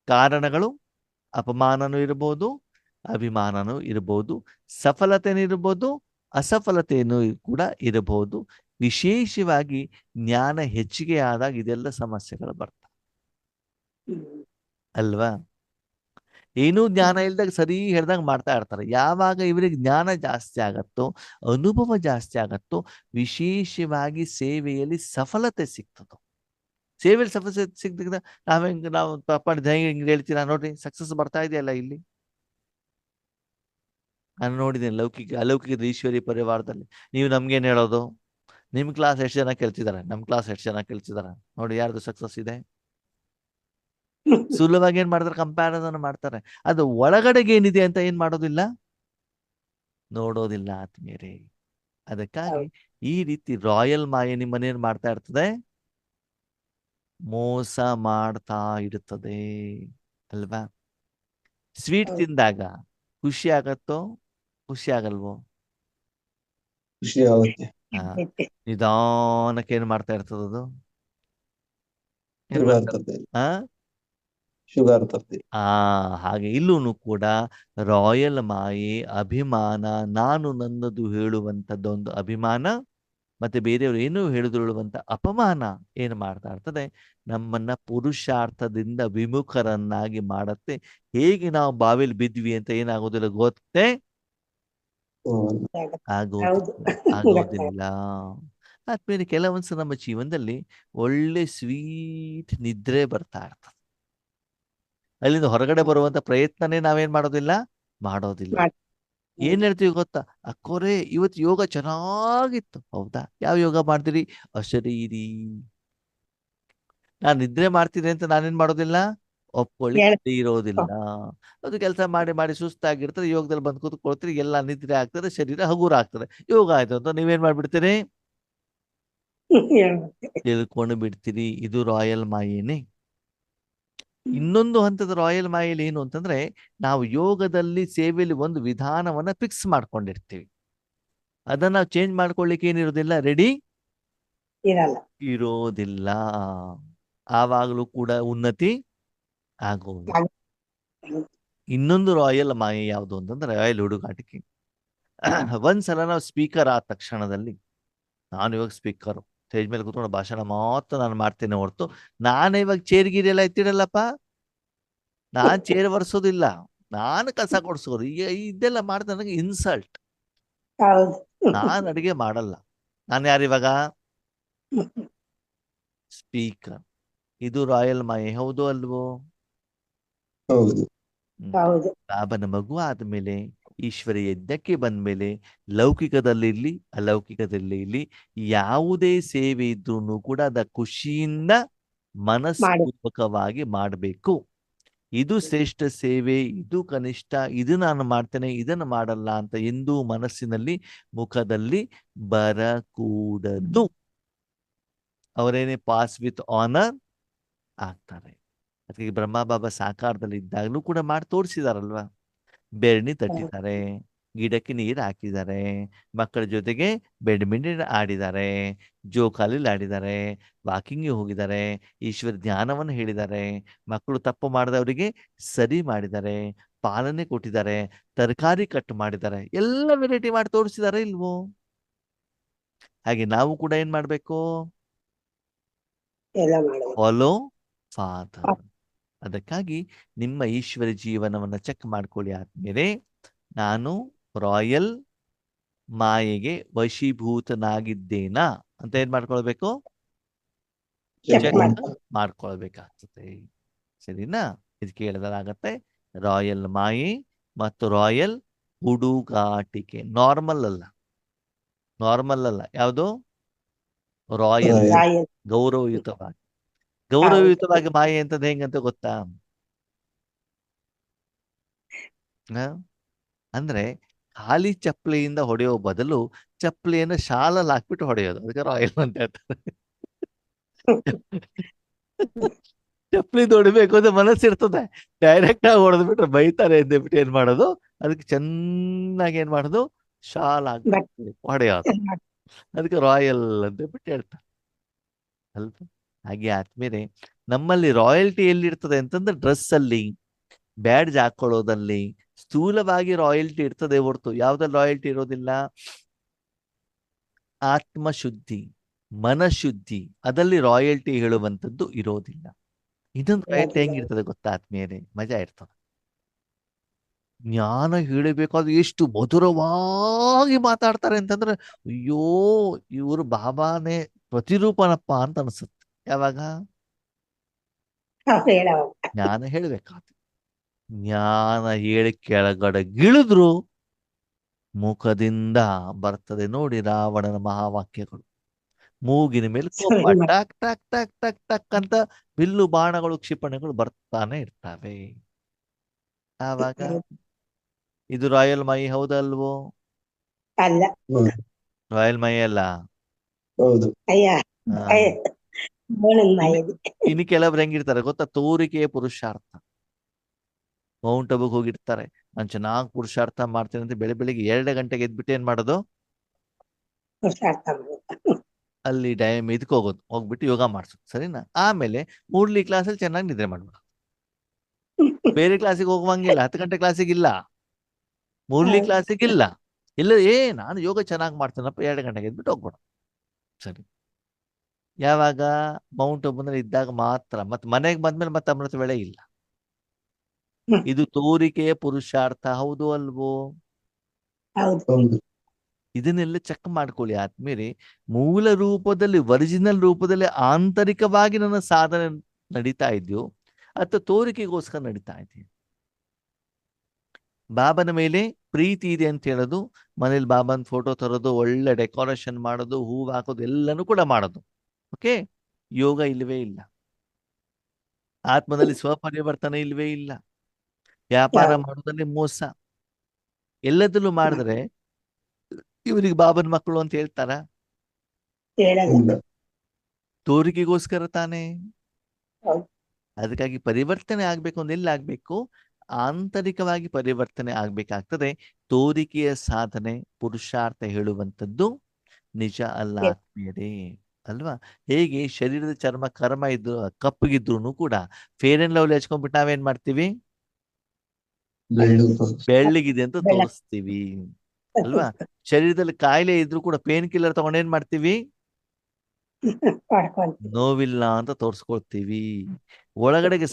ಕಾರಣಗಳು ಅಪಮಾನನೂ ಇರಬಹುದು, ಅಭಿಮಾನನೂ ಇರಬಹುದು, ಸಫಲತೆನೂ ಇರಬಹುದು, ಅಸಫಲತೆಯೂ ಕೂಡ ಇರಬಹುದು. ವಿಶೇಷವಾಗಿ ಜ್ಞಾನ ಹೆಚ್ಚಿಗೆ ಆದಾಗ ಇದೆಲ್ಲ ಸಮಸ್ಯೆಗಳು ಬರ್ತವೆ ಅಲ್ವಾ? ಏನೂ ಜ್ಞಾನ ಇಲ್ದಾಗ ಸರಿ ಹೇಳ್ದಂಗೆ ಮಾಡ್ತಾ ಇರ್ತಾರೆ. ಯಾವಾಗ ಇವರಿಗೆ ಜ್ಞಾನ ಜಾಸ್ತಿ ಆಗತ್ತೋ, ಅನುಭವ ಜಾಸ್ತಿ ಆಗತ್ತೋ, ವಿಶೇಷವಾಗಿ ಸೇವೆಯಲ್ಲಿ ಸಫಲತೆ ಸಿಗ್ತದೋ. ಸೇವೆಯಲ್ಲಿ ಸಫಲತೆ ಸಿಗ್ದಾಗ ನಾವು ತಪ್ಪಾಡಿದ ಹಿಂಗೆ ಹೇಳ್ತೀರಾ ನೋಡ್ರಿ, ಸಕ್ಸಸ್ ಬರ್ತಾ ಇದೆಯಲ್ಲ ಇಲ್ಲಿ. ನಾನು ನೋಡಿದ್ದೇನೆ ಲೌಕಿಕ ಅಲೌಕಿಕದ ಈಶ್ವರಿ ಪರಿವಾರದಲ್ಲಿ. ನೀವು ನಮ್ಗೇನು ಹೇಳೋದು, ನಿಮ್ಮ ಕ್ಲಾಸ್ ಎಷ್ಟು ಜನ ಕೇಳ್ತಿದ್ದಾರೆ, ನಮ್ಮ ಕ್ಲಾಸ್ ಎಷ್ಟು ಜನ ಕೇಳ್ತಿದ್ದಾರೆ, ನೋಡಿ ಯಾರ್ದು ಸಕ್ಸಸ್ ಇದೆ. ಸುಲಭವಾಗಿ ಏನ್ ಮಾಡ್ತಾರೆ, ಕಂಪ್ಯಾರಿಸನ್ ಮಾಡ್ತಾರೆ. ಅದು ಒಳಗಡೆಗೆ ಏನಿದೆ ಅಂತ ಏನ್ ಮಾಡೋದಿಲ್ಲ, ನೋಡೋದಿಲ್ಲ ಆತ್ಮೀಯರೇ. ಅದಕ್ಕಾಗಿ ಈ ರೀತಿ ರಾಯಲ್ ಮಾಯೆ ನಿಮ್ಮನ್ನೇನ್ ಮಾಡ್ತಾ ಇರ್ತದೆ, ಮೋಸ ಮಾಡ್ತಾ ಇರುತ್ತದೆ ಅಲ್ವಾ? ಸ್ವೀಟ್ ತಿಂದಾಗ ಖುಷಿ ಆಗತ್ತೋ, ಖುಷಿ ಆಗಲ್ವೋ? ಖುಷಿ ಆಗುತ್ತೆ. ನಿಧಾನಕ್ಕೆ ಏನ್ ಮಾಡ್ತಾ ಇರ್ತದದು, ಏನ್ ಶುಗರ್ ಮಾಡ್ತಾ ತರ್ತದೆ. ಆ ಶುಗರ್ ತರ್ತದೆ. ಹಾಗೆ ಇಲ್ಲೂ ಕೂಡ ರಾಯಲ್ ಮಾಯೆ ಅಭಿಮಾನ, ನಾನು ನನ್ನದು ಹೇಳುವಂಥದ್ದೊಂದು ಅಭಿಮಾನ, ಮತ್ತೆ ಬೇರೆಯವರು ಏನೂ ಹೇಳುವಂತ ಅಪಮಾನ ಏನು ಮಾಡ್ತಾ ಇರ್ತದೆ, ನಮ್ಮನ್ನ ಪುರುಷಾರ್ಥದಿಂದ ವಿಮುಖರನ್ನಾಗಿ ಮಾಡತ್ತೆ. ಹೇಗೆ ನಾವು ಬಾವಿಲಿ ಬಿದ್ವಿ ಅಂತ ಏನಾಗೋದಿಲ್ಲ ಗೊತ್ತೇ, ಆಗೋದಿಲ್ಲ. ಆದ್ಮೇಲೆ ಕೆಲವೊಂದ್ಸಲ ನಮ್ಮ ಜೀವನದಲ್ಲಿ ಒಳ್ಳೆ ಸ್ವೀಟ್ ನಿದ್ರೆ ಬರ್ತಾ ಇರ್ತದೆ. ಅಲ್ಲಿಂದ ಹೊರಗಡೆ ಬರುವಂತ ಪ್ರಯತ್ನನೇ ನಾವೇನ್ ಮಾಡೋದಿಲ್ಲ, ಏನ್ ಹೇಳ್ತೀವಿ ಗೊತ್ತಾ, ಅಕ್ಕೋರೆ ಇವತ್ತು ಯೋಗ ಚೆನ್ನಾಗಿತ್ತು. ಹೌದಾ, ಯಾವ ಯೋಗ ಮಾಡ್ತೀರಿ? ಅಶರೀರಿ. ನಾನ್ ನಿದ್ರೆ ಮಾಡ್ತೀನಿ ಅಂತ ನಾನೇನ್ ಮಾಡೋದಿಲ್ಲ, ಒಪ್ಕೊಳ್ಳಿ ಇರೋದಿಲ್ಲ. ಅದು ಕೆಲಸ ಮಾಡಿ ಮಾಡಿ ಸುಸ್ತಾಗಿರ್ತದೆ, ಯೋಗದಲ್ಲಿ ಬಂದು ಕೂತ್ಕೊಳ್ತೀರಿ, ಎಲ್ಲ ನಿದ್ರೆ ಆಗ್ತದೆ, ಶರೀರ ಹಗುರ ಆಗ್ತದೆ. ಯೋಗ ಆಯ್ತು ಅಂತ ನೀವೇನ್ ಮಾಡ್ಬಿಡ್ತೀರಿ, ತಿಳ್ಕೊಂಡು ಬಿಡ್ತೀರಿ. ಇದು ರಾಯಲ್ ಮಾಯೇನೆ. ಇನ್ನೊಂದು ಹಂತದ ರಾಯಲ್ ಮಾಯೆಯಲ್ಲಿ ಏನು ಅಂತಂದ್ರೆ, ನಾವು ಯೋಗದಲ್ಲಿ ಸೇವೆಯಲ್ಲಿ ಒಂದು ವಿಧಾನವನ್ನ ಫಿಕ್ಸ್ ಮಾಡ್ಕೊಂಡಿರ್ತೀವಿ. ಅದನ್ನ ನಾವು ಚೇಂಜ್ ಮಾಡ್ಕೊಳ್ಳಿಕ್ಕೆ ಏನಿರೋದಿಲ್ಲ, ರೆಡಿ ಇರೋದಿಲ್ಲ. ಆವಾಗಲೂ ಕೂಡ ಉನ್ನತಿ ಆಗೋದು. ಇನ್ನೊಂದು ರಾಯಲ್ ಮಾಯೆ ಯಾವುದು ಅಂತಂದ್ರೆ ರಾಯಲ್ ಹುಡುಗಾಟಿಕೆ. ಒಂದ್ಸಲ ನಾವು ಸ್ಪೀಕರ್ ಆದ ತಕ್ಷಣದಲ್ಲಿ, ನಾನು ಇವಾಗ ಸ್ಪೀಕರ್, ಸ್ಟೇಜ್ ಮೇಲೆ ಕೂತ್ಕೊಂಡು ಭಾಷಣ ಮಾತ್ರ ನಾನು ಮಾಡ್ತೇನೆ ಹೊರತು, ನಾನು ಇವಾಗ ಚೇರ್ ಗೀರ್ ಎಲ್ಲ ಎತ್ತಿಡಲ್ಲಪ್ಪ. ನಾನ್ ಚೇರ್ ಒರೆಸೋದಿಲ್ಲ, ನಾನು ಕಸ ಕೊಡ್ಸೋದು. ಈಗ ಇದೆಲ್ಲ ಮಾಡಿದ ನನಗೆ ಇನ್ಸಲ್ಟ್. ನಾನು ಅಡಿಗೆ ಮಾಡಲ್ಲ. ನಾನು ಯಾರಿವಾಗ ಸ್ಪೀಕರ್. ಇದು ರಾಯಲ್ ಮಾಯೆ, ಹೌದು ಅಲ್ವೋ? ಹೌದು. ಬಾಬನ ಮಗು ಆದ್ಮೇಲೆ, ಈಶ್ವರ ಯಜ್ಞಕ್ಕೆ ಬಂದ್ಮೇಲೆ, ಲೌಕಿಕದಲ್ಲಿರ್ಲಿ ಅಲೌಕಿಕದಲ್ಲಿ ಇರ್ಲಿ, ಯಾವುದೇ ಸೇವೆ ಇದ್ರೂ ಕೂಡ ಅದ ಖುಷಿಯಿಂದ ಮನಸ್ಪೂರ್ವಕವಾಗಿ ಮಾಡಬೇಕು. ಇದು ಶ್ರೇಷ್ಠ ಸೇವೆ, ಇದು ಕನಿಷ್ಠ, ಇದು ನಾನು ಮಾಡ್ತೇನೆ, ಇದನ್ನು ಮಾಡಲ್ಲ ಅಂತ ಎಂದೂ ಮನಸ್ಸಿನಲ್ಲಿ ಮುಖದಲ್ಲಿ ಬರಕೂಡದು. ಅವರೇನೇ ಪಾಸ್ ವಿತ್ ಆನರ್ ಆಗ್ತಾರೆ. ಅದಕ್ಕೆ ಬ್ರಹ್ಮ ಬಾಬಾ ಸಾಕಾರದಲ್ಲಿ ಇದ್ದಾಗಲೂ ಕೂಡ ಮಾಡಿ ತೋರಿಸಿದಾರಲ್ವಾ. ಬೆರಣಿ ತಟ್ಟಿದ್ದಾರೆ, ಗಿಡಕ್ಕೆ ನೀರು ಹಾಕಿದ್ದಾರೆ, ಮಕ್ಕಳ ಜೊತೆಗೆ ಬ್ಯಾಡ್ಮಿಂಟನ್ ಆಡಿದ್ದಾರೆ, ಜೋಕಾಲಿಲಿ ಆಡಿದ್ದಾರೆ, ವಾಕಿಂಗ್ಗೆ ಹೋಗಿದ್ದಾರೆ, ಈಶ್ವರ ಧ್ಯಾನವನ್ನು ಹೇಳಿದ್ದಾರೆ, ಮಕ್ಕಳು ತಪ್ಪು ಮಾಡಿದವರಿಗೆ ಸರಿ ಮಾಡಿದ್ದಾರೆ, ಪಾಲನೆ ಕೊಟ್ಟಿದ್ದಾರೆ, ತರಕಾರಿ ಕಟ್ ಮಾಡಿದ್ದಾರೆ, ಎಲ್ಲ ವೆರೈಟಿ ಮಾಡಿ ತೋರಿಸಿದ್ದಾರೆ ಇಲ್ವೋ? ಹಾಗೆ ನಾವು ಕೂಡ ಏನ್ ಮಾಡ್ಬೇಕು, ಫಾಲೋ ಫಾದರ್. ಅದಕ್ಕಾಗಿ ನಿಮ್ಮ ಈಶ್ವರ ಜೀವನವನ್ನ ಚೆಕ್ ಮಾಡ್ಕೊಳ್ಳಿ ಆದ್ಮೇಲೆ ನಾನು ರಾಯಲ್ ಮಾಯೆಗೆ ವಶೀಭೂತನಾಗಿದ್ದೇನಾ ಅಂತ ಏನ್ ಮಾಡ್ಕೊಳ್ಬೇಕು? ಚೆಕ್ ಚೆಕ್ ಮಾಡ್ಕೊ ಮಾಡ್ಕೊಳ್ಬೇಕಾಗ್ತದೆ. ಸರಿನಾ? ಇದು ಕೇಳಿದಾಗತ್ತೆ ರಾಯಲ್ ಮಾಯೆ ಮತ್ತು ರಾಯಲ್ ಹುಡುಗಾಟಿಕೆ. ನಾರ್ಮಲ್ ಅಲ್ಲ, ಯಾವುದು? Royal, royal. ರಾಯಲ್ ಗೌರವಯುತವಾಗಿ. ಹೌದು ಗೌರವಯುತವಾಗಿ ಮಾಯೆ ಅಂತದ್ ಹೆಂಗಂತ ಗೊತ್ತಾ? ಹ? ಅಂದ್ರೆ ಖಾಲಿ ಚಪ್ಪಲಿಯಿಂದ ಹೊಡೆಯೋ ಬದಲು ಚಪ್ಪಲಿಯನ್ನು ಶಾಲಲ್ಲಿ ಹಾಕ್ಬಿಟ್ಟು ಹೊಡೆಯೋದು, ಅದಕ್ಕೆ ರಾಯಲ್ ಅಂತ ಹೇಳ್ತಾರೆ. ಚಪ್ಪಲಿ ಹೊಡಿಬೇಕು ಅಂತ ಮನಸ್ಸಿರ್ತದೆ, ಡೈರೆಕ್ಟ್ ಆಗಿ ಹೊಡೆದ್ಬಿಟ್ರೆ ಬೈತಾರೆ ಅಂದ್ಬಿಟ್ಟು ಏನ್ ಮಾಡೋದು, ಅದಕ್ಕೆ ಚೆನ್ನಾಗಿ ಏನ್ ಮಾಡೋದು, ಶಾಲ್ ಬಟ್ ಹಾಕ್ಬಿಟ್ಟು ಹೊಡೆಯೋದು, ಅದಕ್ಕೆ ರಾಯಲ್ ಅಂತ ಬಿಟ್ಟು ಹೇಳ್ತಾರೆ ಅಲ್ವಾ? ಹಾಗೆ ಆದ್ಮೇಲೆ ನಮ್ಮಲ್ಲಿ ರಾಯಲ್ಟಿ ಎಲ್ಲಿರ್ತದೆ ಅಂತಂದ್ರೆ ಡ್ರೆಸ್ ಅಲ್ಲಿ, ಬ್ಯಾಡ್ಜ್ ಹಾಕೊಳ್ಳೋದಲ್ಲಿ ಸ್ಥೂಲವಾಗಿ ರಾಯಲ್ಟಿ ಇರ್ತದೆ ಹೊರತು ಯಾವ್ದ್ರಲ್ಲಿ ರಾಯಲ್ಟಿ ಇರೋದಿಲ್ಲ. ಆತ್ಮಶುದ್ಧಿ, ಮನಶುದ್ಧಿ, ಅದಲ್ಲಿ ರಾಯಲ್ಟಿ ಹೇಳುವಂಥದ್ದು ಇರೋದಿಲ್ಲ. ಇದೊಂದು ರಾಯಲ್ಟಿ ಹೆಂಗಿರ್ತದೆ ಗೊತ್ತಾ ಆದ್ಮೇಲೆ? ಮಜಾ ಇರ್ತದೆ. ಜ್ಞಾನ ಹೇಳಬೇಕಾದ್ರೆ ಎಷ್ಟು ಮಧುರವಾಗಿ ಮಾತಾಡ್ತಾರೆ ಅಂತಂದ್ರೆ ಅಯ್ಯೋ ಇವರು ಬಾಬಾನೇ ಪ್ರತಿರೂಪನಪ್ಪ ಅಂತ ಅನ್ಸುತ್ತೆ. ಯಾವಾಗ ಹೇಳವ ಜ್ಞಾನ ಹೇಳ್ಬೇಕಾದ್ರೆ, ಜ್ಞಾನ ಹೇಳಿ ಕೆಳಗಡೆ ಗಿಳಿದ್ರು ಮುಖದಿಂದ ಬರ್ತದೆ ನೋಡಿ ರಾವಣನ ಮಹಾವಾಕ್ಯಗಳು. ಮೂಗಿನ ಮೇಲೆ ಕೋಪ, ಸರಿ ಮಾಡಿ ಟಕ್ ಟಕ್ ಟಕ್ ಟಕ್ ಟಕ್ ಅಂತ ಬಿಲ್ಲು ಬಾಣಗಳು ಕ್ಷಿಪಣಿಗಳು ಬರ್ತಾನೆ ಇರ್ತವೆ. ಆವಾಗ ಇದು ರಾಯಲ್ ಮೈ ಹೌದಲ್ವೋ? ಅಲ್ಲ ಹೌದು. ರಾಯಲ್ ಮೈ ಅಲ್ಲ. ಹೌದು. ಅಯ್ಯ ಆ, ಬೋಣನ್ ಇನ್ನು ಮಾಯದಿ ಇನ್ನು ಕೆಲವ್ರು ಹೆಂಗಿರ್ತಾರೆ ಗೊತ್ತಾ? ತೋರಿಕೆಯ ಪುರುಷಾರ್ಥ. ಮೌಂಟ್ ಅಬುಗೆ ಹೋಗಿರ್ತಾರೆ, ನಾನು ಚೆನ್ನಾಗಿ ಪುರುಷಾರ್ಥ ಮಾಡ್ತೇನೆ ಅಂತ ಬೆಳಿಗ್ಗೆ 2 ಗಂಟೆಗೆ ಎದ್ಬಿಟ್ಟು ಏನ್ ಮಾಡೋದು, ಪುರುಷಾರ್ಥ ಮಾಡೋದು. ಅಲ್ಲಿ ಇದಕ್ಕೆ ಹೋಗೋದು, ಹೋಗ್ಬಿಟ್ಟು ಯೋಗ ಮಾಡ್ಸೋದು. ಸರಿನಾ? ಆಮೇಲೆ ಮೂರ್ಲಿ ಕ್ಲಾಸಲ್ಲಿ ಚೆನ್ನಾಗಿ ನಿದ್ರೆ ಮಾಡ್ಬಿಡೋದು. ಬೇರೆ ಕ್ಲಾಸಿಗೆ ಹೋಗುವಂಗಿಲ್ಲ, 10 ಗಂಟೆ ಕ್ಲಾಸಿಗೆ ಇಲ್ಲ, ಮೂರ್ಲಿ ಕ್ಲಾಸಿಗೆ ಇಲ್ಲ, ಇಲ್ಲ ನಾನು ಯೋಗ ಚೆನ್ನಾಗಿ ಮಾಡ್ತೇನಪ್ಪ, 2 ಗಂಟೆಗೆ ಎದ್ಬಿಟ್ಟು ಹೋಗ್ಬಿಡೋದು. ಸರಿ, ಯಾವಾಗ ಮೌಂಟ್ ಅಬುನಲ್ಲಿ ಇದ್ದಾಗ ಮಾತ್ರ, ಮತ್ತೆ ಮನೆಗೆ ಬಂದ್ಮೇಲೆ ಮತ್ತೆ ಅಮೃತ ವೇಳೆ ಇಲ್ಲ. ಇದು ತೋರಿಕೆಯ ಪುರುಷಾರ್ಥ, ಹೌದು ಅಲ್ವೋ? ಹೌದು ಹೌದು. ಇದನ್ನೆಲ್ಲ ಚೆಕ್ ಮಾಡ್ಕೊಳ್ಳಿ ಆದ್ಮೇಲೆ ಮೂಲ ರೂಪದಲ್ಲಿ, ಒರಿಜಿನಲ್ ರೂಪದಲ್ಲಿ ಆಂತರಿಕವಾಗಿ ನನ್ನ ಸಾಧನೆ ನಡೀತಾ ಇದೆಯೋ ಅಥವಾ ತೋರಿಕೆಗೋಸ್ಕರ ನಡೀತಾ ಇದೆಯೋ. ಬಾಬನ ಮೇಲೆ ಪ್ರೀತಿ ಇದೆ ಅಂತ ಹೇಳೋದು, ಮನೇಲಿ ಬಾಬನ ಫೋಟೋ ತರೋದು, ಒಳ್ಳೆ ಡೆಕೋರೇಷನ್ ಮಾಡೋದು, ಹೂವು ಹಾಕೋದು, ಎಲ್ಲನೂ ಕೂಡ ಮಾಡೋದು. ಓಕೆ, ಯೋಗ ಇಲ್ಲವೇ ಇಲ್ಲ. ಆತ್ಮದಲ್ಲಿ ಸ್ವಪರಿವರ್ತನೆ ಇಲ್ವೇ ಇಲ್ಲ. ವ್ಯಾಪಾರ ಮಾಡೋದ್ರಲ್ಲಿ ಮೋಸ. ಎಲ್ಲದಲ್ಲೂ ಮಾಡಿದ್ರೆ ಇವರಿಗೆ ಬಾಬನ ಮಕ್ಕಳು ಅಂತ ಹೇಳ್ತಾರ? ಹೇಳಲ್ಲ ಇಲ್ಲ. ತೋರಿಕೆಗೋಸ್ಕರ ತಾನೇ. ಹೌದು ಅದಕ್ಕಾಗಿ ಪರಿವರ್ತನೆ ಆಗ್ಬೇಕು ಅಂದ್ರೆ ಎಲ್ಲಿ ಆಗ್ಬೇಕು? ಆಂತರಿಕವಾಗಿ ಪರಿವರ್ತನೆ ಆಗ್ಬೇಕಾಗ್ತದೆ. ತೋರಿಕೆಯ ಸಾಧನೆ, ಪುರುಷಾರ್ಥ ಹೇಳುವಂಥದ್ದು ನಿಜ ಅಲ್ಲ Yes. ಆತ್ಮೀಯರೇ, ಅಲ್ವಾ? ಹೇಗೆ ಶರೀರದ ಚರ್ಮ ಕರ್ಮ ಇದ್ರು ಕಪ್ಪಗಿದ್ರು ಕೂಡ ಫೇರ್ ಅಂಡ್ ಲವ್ಲಿ ಹಚ್ಕೊಂಡ್ಬಿಟ್ಟು ನಾವೇನ್ ಮಾಡ್ತೀವಿ? ಬೆಳ್ಳಗಿದೆ ಅಂತ ಬೆಳ್ಳಗ್ ತೋರಿಸ್ತೀವಿ, ಅಲ್ವಾ? ಶರೀರದಲ್ಲಿ ಕಾಯಿಲೆ ಇದ್ರು ಕೂಡ ಪೇನ್ ಕಿಲ್ಲರ್ ತಗೊಂಡ್ ಏನ್ ಮಾಡ್ತೀವಿ? ಮಾಡ್ಕೊಂತೀವಿ ನೋವಿಲ್ಲ ಅಂತ ತೋರ್ಸ್ಕೊಳ್ತೀವಿ. ಒಳಗಡೆಗೆ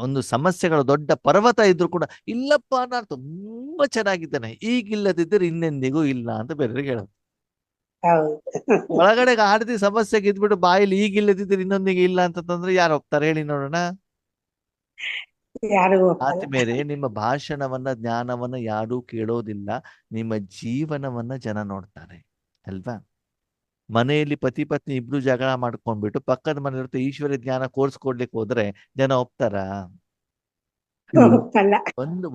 ಒಂದು ಸಮಸ್ಯೆಗಳ ದೊಡ್ಡ ಪರ್ವತ ಇದ್ರು ಕೂಡ ಇಲ್ಲಪ್ಪ ನಾನು ತುಂಬಾ ಚೆನ್ನಾಗಿದ್ದೇನೆ, ಈಗಿಲ್ಲದಿದ್ದರೆ ಇನ್ನೆಂದಿಗೂ ಇಲ್ಲ ಅಂತ ಬೇರೆಯವ್ರಿಗೆ ಹೇಳೋದು. ಹೌದು ಒಳಗಡೆಗೆ ಆಡ್ತಿ ಸಮಸ್ಯೆಗೆ ಇದ್ಬಿಟ್ಟು ಬಾಯಲ್ಲಿ ಈಗಿಲ್ಲದಿದ್ದರೆ ಇನ್ನೊಂದಿಗೆ ಇಲ್ಲ ಅಂತಂದ್ರೆ ಯಾರು ಹೋಗ್ತಾರೆ ಹೇಳಿ ನೋಡೋಣ? ಯಾರಿಗೂ ಒಪ್ಪಲ್ಲ ಆದ್ಮೇಲೆ ನಿಮ್ಮ ಭಾಷಣವನ್ನ, ಜ್ಞಾನವನ್ನ ಯಾರೂ ಕೇಳೋದಿಲ್ಲ, ನಿಮ್ಮ ಜೀವನವನ್ನ ಜನ ನೋಡ್ತಾರೆ, ಅಲ್ವಾ? ಮನೆಯಲ್ಲಿ ಪತಿ ಪತ್ನಿ ಇಬ್ರು ಜಗಳ ಮಾಡ್ಕೊಂಡ್ಬಿಟ್ಟು ಪಕ್ಕದ ಮನೆಯವ್ರ ಈಶ್ವರ ಜ್ಞಾನ ಕೋರ್ಸ್ ಕೊಡ್ಲಿಕ್ಕೆ ಹೋದ್ರೆ ಜನ ಒಪ್ತಾರ? ಒಪ್ಪಲ್ಲ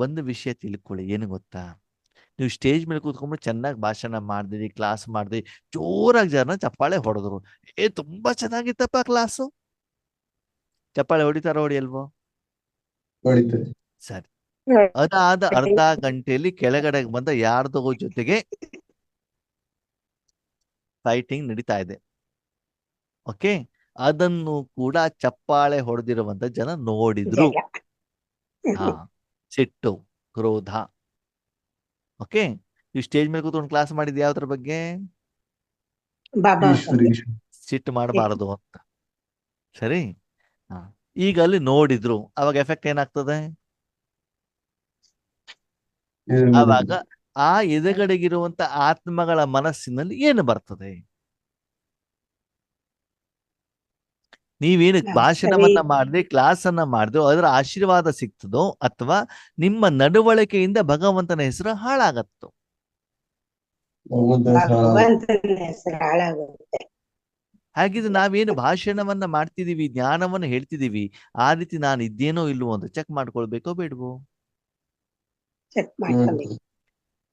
ಒಂದು ವಿಷಯ ತಿಳ್ಕೊಳ್ಳಿ, ಏನು ಗೊತ್ತಾ? ನೀವು ಸ್ಟೇಜ್ ಮೇಲೆ ಕೂತ್ಕೊಂಡ್ಬಿಟ್ಟು ಚೆನ್ನಾಗಿ ಭಾಷಣ ಮಾಡಿದ್ರಿ, ಕ್ಲಾಸ್ ಮಾಡಿದ್ರಿ, ಜೋರಾಗಿ ಜನ ಚಪ್ಪಾಳೆ ಹೊಡೆದ್ರು, ತುಂಬಾ ಚೆನ್ನಾಗಿತ್ತಪ್ಪ ಕ್ಲಾಸು, ಚಪ್ಪಾಳೆ ಹೊಡಿತಾರ ಹೊಡಿಯಲ್ವೋ? ಹೊಡಿತದೆ. ಸರಿ, ಅದಾದ ಅರ್ಧ ಗಂಟೆಯಲ್ಲಿ ಕೆಳಗಡೆ ಬಂದ ಯಾರ್ದೋ ಜೊತೆಗೆ ಫೈಟಿಂಗ್ ನಡೀತಾ ಇದೆ. ಓಕೆ, ಅದನ್ನು ಕೂಡ ಚಪ್ಪಾಳೆ ಹೊಡೆದಿರುವಂತ ಜನ ನೋಡಿದ್ರು. ಜಗಳ ಹಾ, ಸಿಟ್ಟು, ಕ್ರೋಧ. ಓಕೆ, ನೀವು ಸ್ಟೇಜ್ ಮೇಲೆ ಕೂತ್ಕೊಂಡು ಕ್ಲಾಸ್ ಮಾಡಿದ್ಯಾ ಯಾವ್ದ್ರ ಬಗ್ಗೆ? ಬಾಬಾ ಈಶ್ವರ. ಸಿಟ್ಟು ಮಾಡಬಾರದು ಅಂತ. ಸರಿ, ಹಾ, ಈಗ ಅಲ್ಲಿ ನೋಡಿದ್ರು, ಅವಾಗ ಎಫೆಕ್ಟ್ ಏನಾಗ್ತದೆ? ಆವಾಗ ಆ ಎದುರುಗಡೆಗಿರುವಂತ ಆತ್ಮಗಳ ಮನಸ್ಸಿನಲ್ಲಿ ಏನು ಬರ್ತದೆ? ನೀವೇನು ಸರಿ. ಭಾಷಣವನ್ನ ಮಾಡಿದ್ರೆ, ಕ್ಲಾಸ್ ಅನ್ನ ಮಾಡಿದ್ರು, ಅದರ ಆಶೀರ್ವಾದ ಸಿಗ್ತದೋ ಅಥವಾ ನಿಮ್ಮ ನಡವಳಿಕೆಯಿಂದ ಭಗವಂತನ ಹೆಸರು ಹಾಳಾಗತ್ತೋ? ಭಗವಂತನ ಹೆಸರು ಹಾಳಾಗುತ್ತೆ. ಹಾಗಿದ್ರೆ ನಾವೇನು ಭಾಷಣವನ್ನ ಮಾಡ್ತಿದೀವಿ, ಜ್ಞಾನವನ್ನ ಹೇಳ್ತಿದೀವಿ, ಆ ರೀತಿ ನಾನು ಇದ್ದೇನೋ ಇಲ್ವೋ ಅಂತ ಚೆಕ್ ಮಾಡ್ಕೊಳ್ಬೇಕೋ ಬೇಡವೋ? ಚೆಕ್ ಮಾಡ್ಕೊಬೇಕು.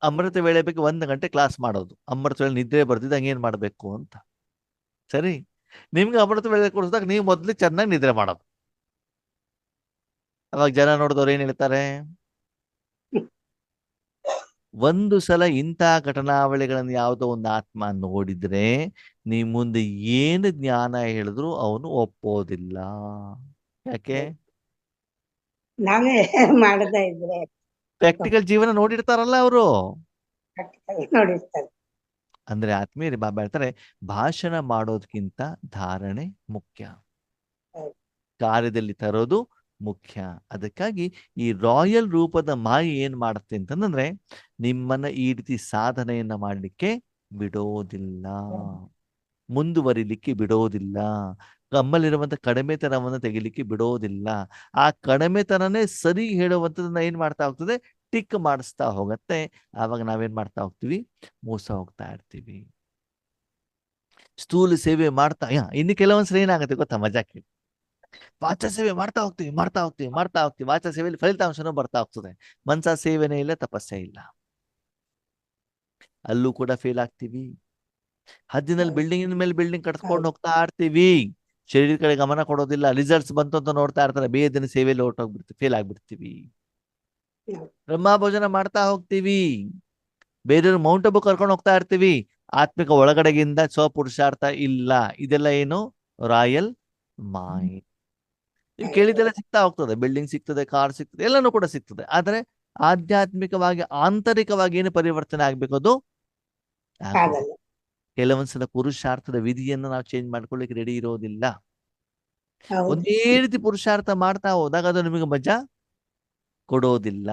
ಅಮೃತ ವೇಳೆ ಬಗ್ಗೆ 1 ಗಂಟೆ ಕ್ಲಾಸ್ ಮಾಡೋದು, ಅಮೃತ ವೇಳೆ ನಿದ್ರೆ ಬರ್ತಿದ್ದಂಗೆ ಏನ್ ಮಾಡ್ಬೇಕು ಅಂತ. ಸರಿ, ನಿಮ್ಗೆ ಅಮೃತ ವೇಳೆ ಕೊಡಿಸಿದಾಗ ನೀವು ಮೊದ್ಲು ಚೆನ್ನಾಗಿ ನಿದ್ರೆ ಮಾಡೋದು. ಅವಾಗ ಜನ ನೋಡಿದವ್ರು ಏನ್ ಹೇಳ್ತಾರೆ? ಒಂದು ಸಲ ಇಂಥ ಘಟನಾವಳಿಗಳನ್ನು ಯಾವುದೋ ಒಂದು ಆತ್ಮ ನೋಡಿದ್ರೆ ನೀವು ಮುಂದೆ ಏನು ಜ್ಞಾನ ಹೇಳಿದ್ರು ಅವನು ಒಪ್ಪೋದಿಲ್ಲ. ಯಾಕೆ? ನಾವೇ ಮಾಡದ ಇದ್ರೆ ಪ್ರಾಕ್ಟಿಕಲ್ ಜೀವನ ನೋಡಿರ್ತಾರಲ್ಲ ಅವರು. ನೋಡಿರ್ತಾರೆ. ಅಂದ್ರೆ ಆತ್ಮೀಯರೇ, ಬಾಬಾ ಹೇಳ್ತಾರೆ, ಭಾಷಣ ಮಾಡೋದಕ್ಕಿಂತ ಧಾರಣೆ ಮುಖ್ಯ, ಕಾರ್ಯದಲ್ಲಿ ತರೋದು ಮುಖ್ಯ. ಅದಕ್ಕಾಗಿ ಈ ರಾಯಲ್ ರೂಪದ ಮಾಯೆ ಏನ್ ಮಾಡುತ್ತೆ ಅಂತಂದ್ರೆ ನಿಮ್ಮನ್ನ ಈ ರೀತಿ ಸಾಧನೆಯನ್ನ ಮಾಡಲಿಕ್ಕೆ ಬಿಡೋದಿಲ್ಲ, ಮುಂದುವರಿಲಿಕ್ಕೆ ಬಿಡೋದಿಲ್ಲ, ನಮ್ಮಲ್ಲಿರುವಂತ ಕಡಿಮೆತನವನ್ನು ತೆಗಿಲಿಕ್ಕೆ ಬಿಡೋದಿಲ್ಲ. ಆ ಕಡಿಮೆತನನೇ ಸರಿ ಹೇಳುವಂಥದ್ದನ್ನ ಏನ್ ಮಾಡ್ತಾ ಹೋಗ್ತದೆ? ಟಿಕ್ ಮಾಡಿಸ್ತಾ ಹೋಗತ್ತೆ. ಆವಾಗ ನಾವೇನ್ ಮಾಡ್ತಾ ಹೋಗ್ತೀವಿ? ಮೋಸ ಹೋಗ್ತಾ ಇರ್ತೀವಿ. ಸ್ಥೂಲ ಸೇವೆ ಮಾಡ್ತಾ ಇನ್ನು ಕೆಲವೊಂದ್ಸಲ ಏನಾಗುತ್ತೆ ಗೊತ್ತಾ? ಮಜಾಕಿ ವಾಚ ಸೇವೆ ಮಾಡ್ತಾ ಹೋಗ್ತೀವಿ ವಾಚ ಸೇವೆಯಲ್ಲಿ ಫಲಿತಾಂಶನೂ ಬರ್ತಾ ಹೋಗ್ತದೆ. ಮನಸ ಸೇವೆನೇ ಇಲ್ಲ, ತಪಸ್ಸೇ ಇಲ್ಲ, ಅಲ್ಲೂ ಕೂಡ ಫೇಲ್ ಆಗ್ತೀವಿ. ಹದ್ದಿನಲ್ಲಿ ಬಿಲ್ಡಿಂಗ್ ಮೇಲೆ ಬಿಲ್ಡಿಂಗ್ ಕಟ್ಸ್ಕೊಂಡು ಹೋಗ್ತಾ ಇರ್ತೀವಿ, ಶರೀರ ಕಡೆ ಗಮನ ಕೊಡೋದಿಲ್ಲ. ರಿಸಲ್ಟ್ಸ್ ಬಂತು ಅಂತ ನೋಡ್ತಾ ಇರ್ತಾರೆ, ಬೇದಿನ ಸೇವೆಯಲ್ಲಿ ಹೊರಟೋಗ್ಬಿಡ್ತೀವಿ, ಫೇಲ್ ಆಗ್ಬಿಡ್ತೀವಿ. ಬ್ರಹ್ಮ ಭೋಜನ ಮಾಡ್ತಾ ಹೋಗ್ತೀವಿ, ಬೇರೆಯವ್ರು ಮೌಂಟ್ ಅಬು ಕರ್ಕೊಂಡು ಹೋಗ್ತಾ ಇರ್ತೀವಿ, ಆತ್ಮಿಕ ಒಳಗಡೆಗಿಂದ ಸ್ವಪುರುಷಾರ್ಥ ಇಲ್ಲ. ಇದೆಲ್ಲ ಏನು? ರಾಯಲ್ ಮಾಯ್. ನೀವು ಕೇಳಿದೆಲ್ಲ ಸಿಗ್ತಾ ಹೋಗ್ತದೆ, ಬಿಲ್ಡಿಂಗ್ ಸಿಗ್ತದೆ, ಕಾರ್ ಸಿಗ್ತದೆ, ಎಲ್ಲನೂ ಕೂಡ ಸಿಗ್ತದೆ. ಆದ್ರೆ ಆಧ್ಯಾತ್ಮಿಕವಾಗಿ ಆಂತರಿಕವಾಗಿ ಏನು ಪರಿವರ್ತನೆ ಆಗ್ಬೇಕು? ಅದು ಆಗಲ್ಲ. ಕೆಲವೊಂದ್ಸಲ ಪುರುಷಾರ್ಥದ ವಿಧಿಯನ್ನು ನಾವು ಚೇಂಜ್ ಮಾಡ್ಕೊಳ್ಳಿಕ್ಕೆ ರೆಡಿ ಇರೋದಿಲ್ಲ. ಹೌದು. ಒಂದೇ ರೀತಿ ಪುರುಷಾರ್ಥ ಮಾಡ್ತಾ ಹೋದಾಗ ಅದು ನಿಮಗೆ ಮಜಾ ಕೊಡೋದಿಲ್ಲ.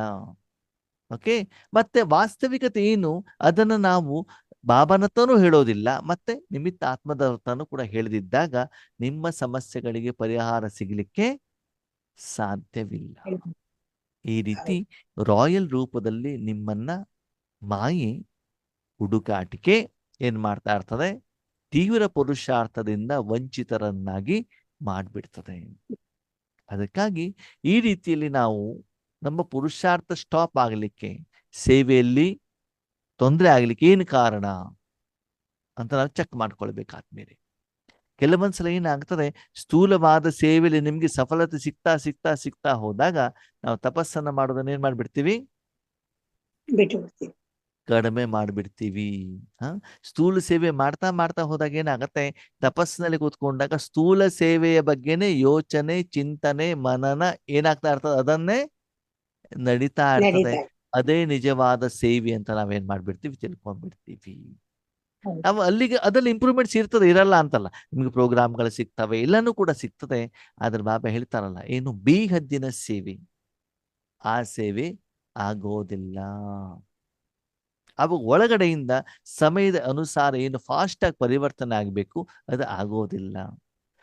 ಓಕೆ, ಮತ್ತೆ ವಾಸ್ತವಿಕತೆ ಏನು ಅದನ್ನು ನಾವು ಬಾಬನತನೂ ಹೇಳೋದಿಲ್ಲ, ಮತ್ತೆ ನಿಮಿತ್ತ ಆತ್ಮದವತನೂ ಕೂಡ ಹೇಳದಿದ್ದಾಗ ನಿಮ್ಮ ಸಮಸ್ಯೆಗಳಿಗೆ ಪರಿಹಾರ ಸಿಗಲಿಕ್ಕೆ ಸಾಧ್ಯವಿಲ್ಲ. ಈ ರೀತಿ ರಾಯಲ್ ರೂಪದಲ್ಲಿ ನಿಮ್ಮನ್ನ ಮಾಯೆ ಹುಡುಕಾಟಿಕೆ ಏನ್ ಮಾಡ್ತಾ ಇರ್ತದೆ? ತೀವ್ರ ಪುರುಷಾರ್ಥದಿಂದ ವಂಚಿತರನ್ನಾಗಿ ಮಾಡಿಬಿಡ್ತದೆ. ಅದಕ್ಕಾಗಿ ಈ ರೀತಿಯಲ್ಲಿ ನಾವು ನಮ್ಮ ಪುರುಷಾರ್ಥ ಸ್ಟಾಪ್ ಆಗಲಿಕ್ಕೆ, ಸೇವೆಯಲ್ಲಿ ತೊಂದರೆ ಆಗ್ಲಿಕ್ಕೆ ಏನು ಕಾರಣ ಅಂತ ನಾವು ಚೆಕ್ ಮಾಡ್ಕೊಳ್ಬೇಕು ಆದ್ಮೇಲೆ. ಕೆಲವೊಂದ್ಸಲ ಏನಾಗ್ತದೆ, ಸ್ಥೂಲವಾದ ಸೇವೆಯಲ್ಲಿ ನಿಮ್ಗೆ ಸಫಲತೆ ಸಿಗ್ತಾ ಸಿಗ್ತಾ ಸಿಗ್ತಾ ಹೋದಾಗ ನಾವು ತಪಸ್ಸನ್ನ ಮಾಡೋದನ್ನ ಏನ್ ಮಾಡ್ಬಿಡ್ತೀವಿ? ಬಿಟ್ಟು ಬಿಡ್ತೀವಿ. ಕಡಿಮೆ ಮಾಡಿಬಿಡ್ತೀವಿ. ಸ್ಥೂಲ ಸೇವೆ ಮಾಡ್ತಾ ಮಾಡ್ತಾ ಹೋದಾಗ ಏನಾಗತ್ತೆ? ತಪಸ್ಸಿನಲ್ಲಿ ಕೂತ್ಕೊಂಡಾಗ ಸ್ಥೂಲ ಸೇವೆಯ ಬಗ್ಗೆನೇ ಯೋಚನೆ, ಚಿಂತನೆ, ಮನನ ಏನಾಗ್ತಾ ಇರ್ತದೆ? ಅದನ್ನೇ ನಡೀತಾ ಇರ್ತದೆ. ಅದೇ ನಿಜವಾದ ಸೇವೆ ಅಂತ ನಾವೇನ್ ಮಾಡ್ಬಿಡ್ತೀವಿ? ತಿಳ್ಕೊಂಡ್ಬಿಡ್ತೀವಿ. ನಾವು ಅಲ್ಲಿಗೆ ಅದ್ರಲ್ಲಿ ಇಂಪ್ರೂವ್ಮೆಂಟ್ಸ್ ಇರ್ತದೆ, ಇರಲ್ಲ ಅಂತಲ್ಲ. ನಿಮ್ಗೆ ಪ್ರೋಗ್ರಾಮ್ಗಳು ಸಿಗ್ತವೆ, ಎಲ್ಲಾನು ಕೂಡ ಸಿಗ್ತದೆ. ಆದ್ರೆ ಬಾಬಾ ಹೇಳ್ತಾರಲ್ಲ, ಏನು ಹದ್ದಿನ ಸೇವೆ, ಆ ಸೇವೆ ಆಗೋದಿಲ್ಲ. ಅವು ಒಳಗಡೆಯಿಂದ ಸಮಯದ ಅನುಸಾರ ಏನು ಫಾಸ್ಟ್ ಆಗಿ ಪರಿವರ್ತನೆ ಆಗಬೇಕು, ಅದು ಆಗೋದಿಲ್ಲ.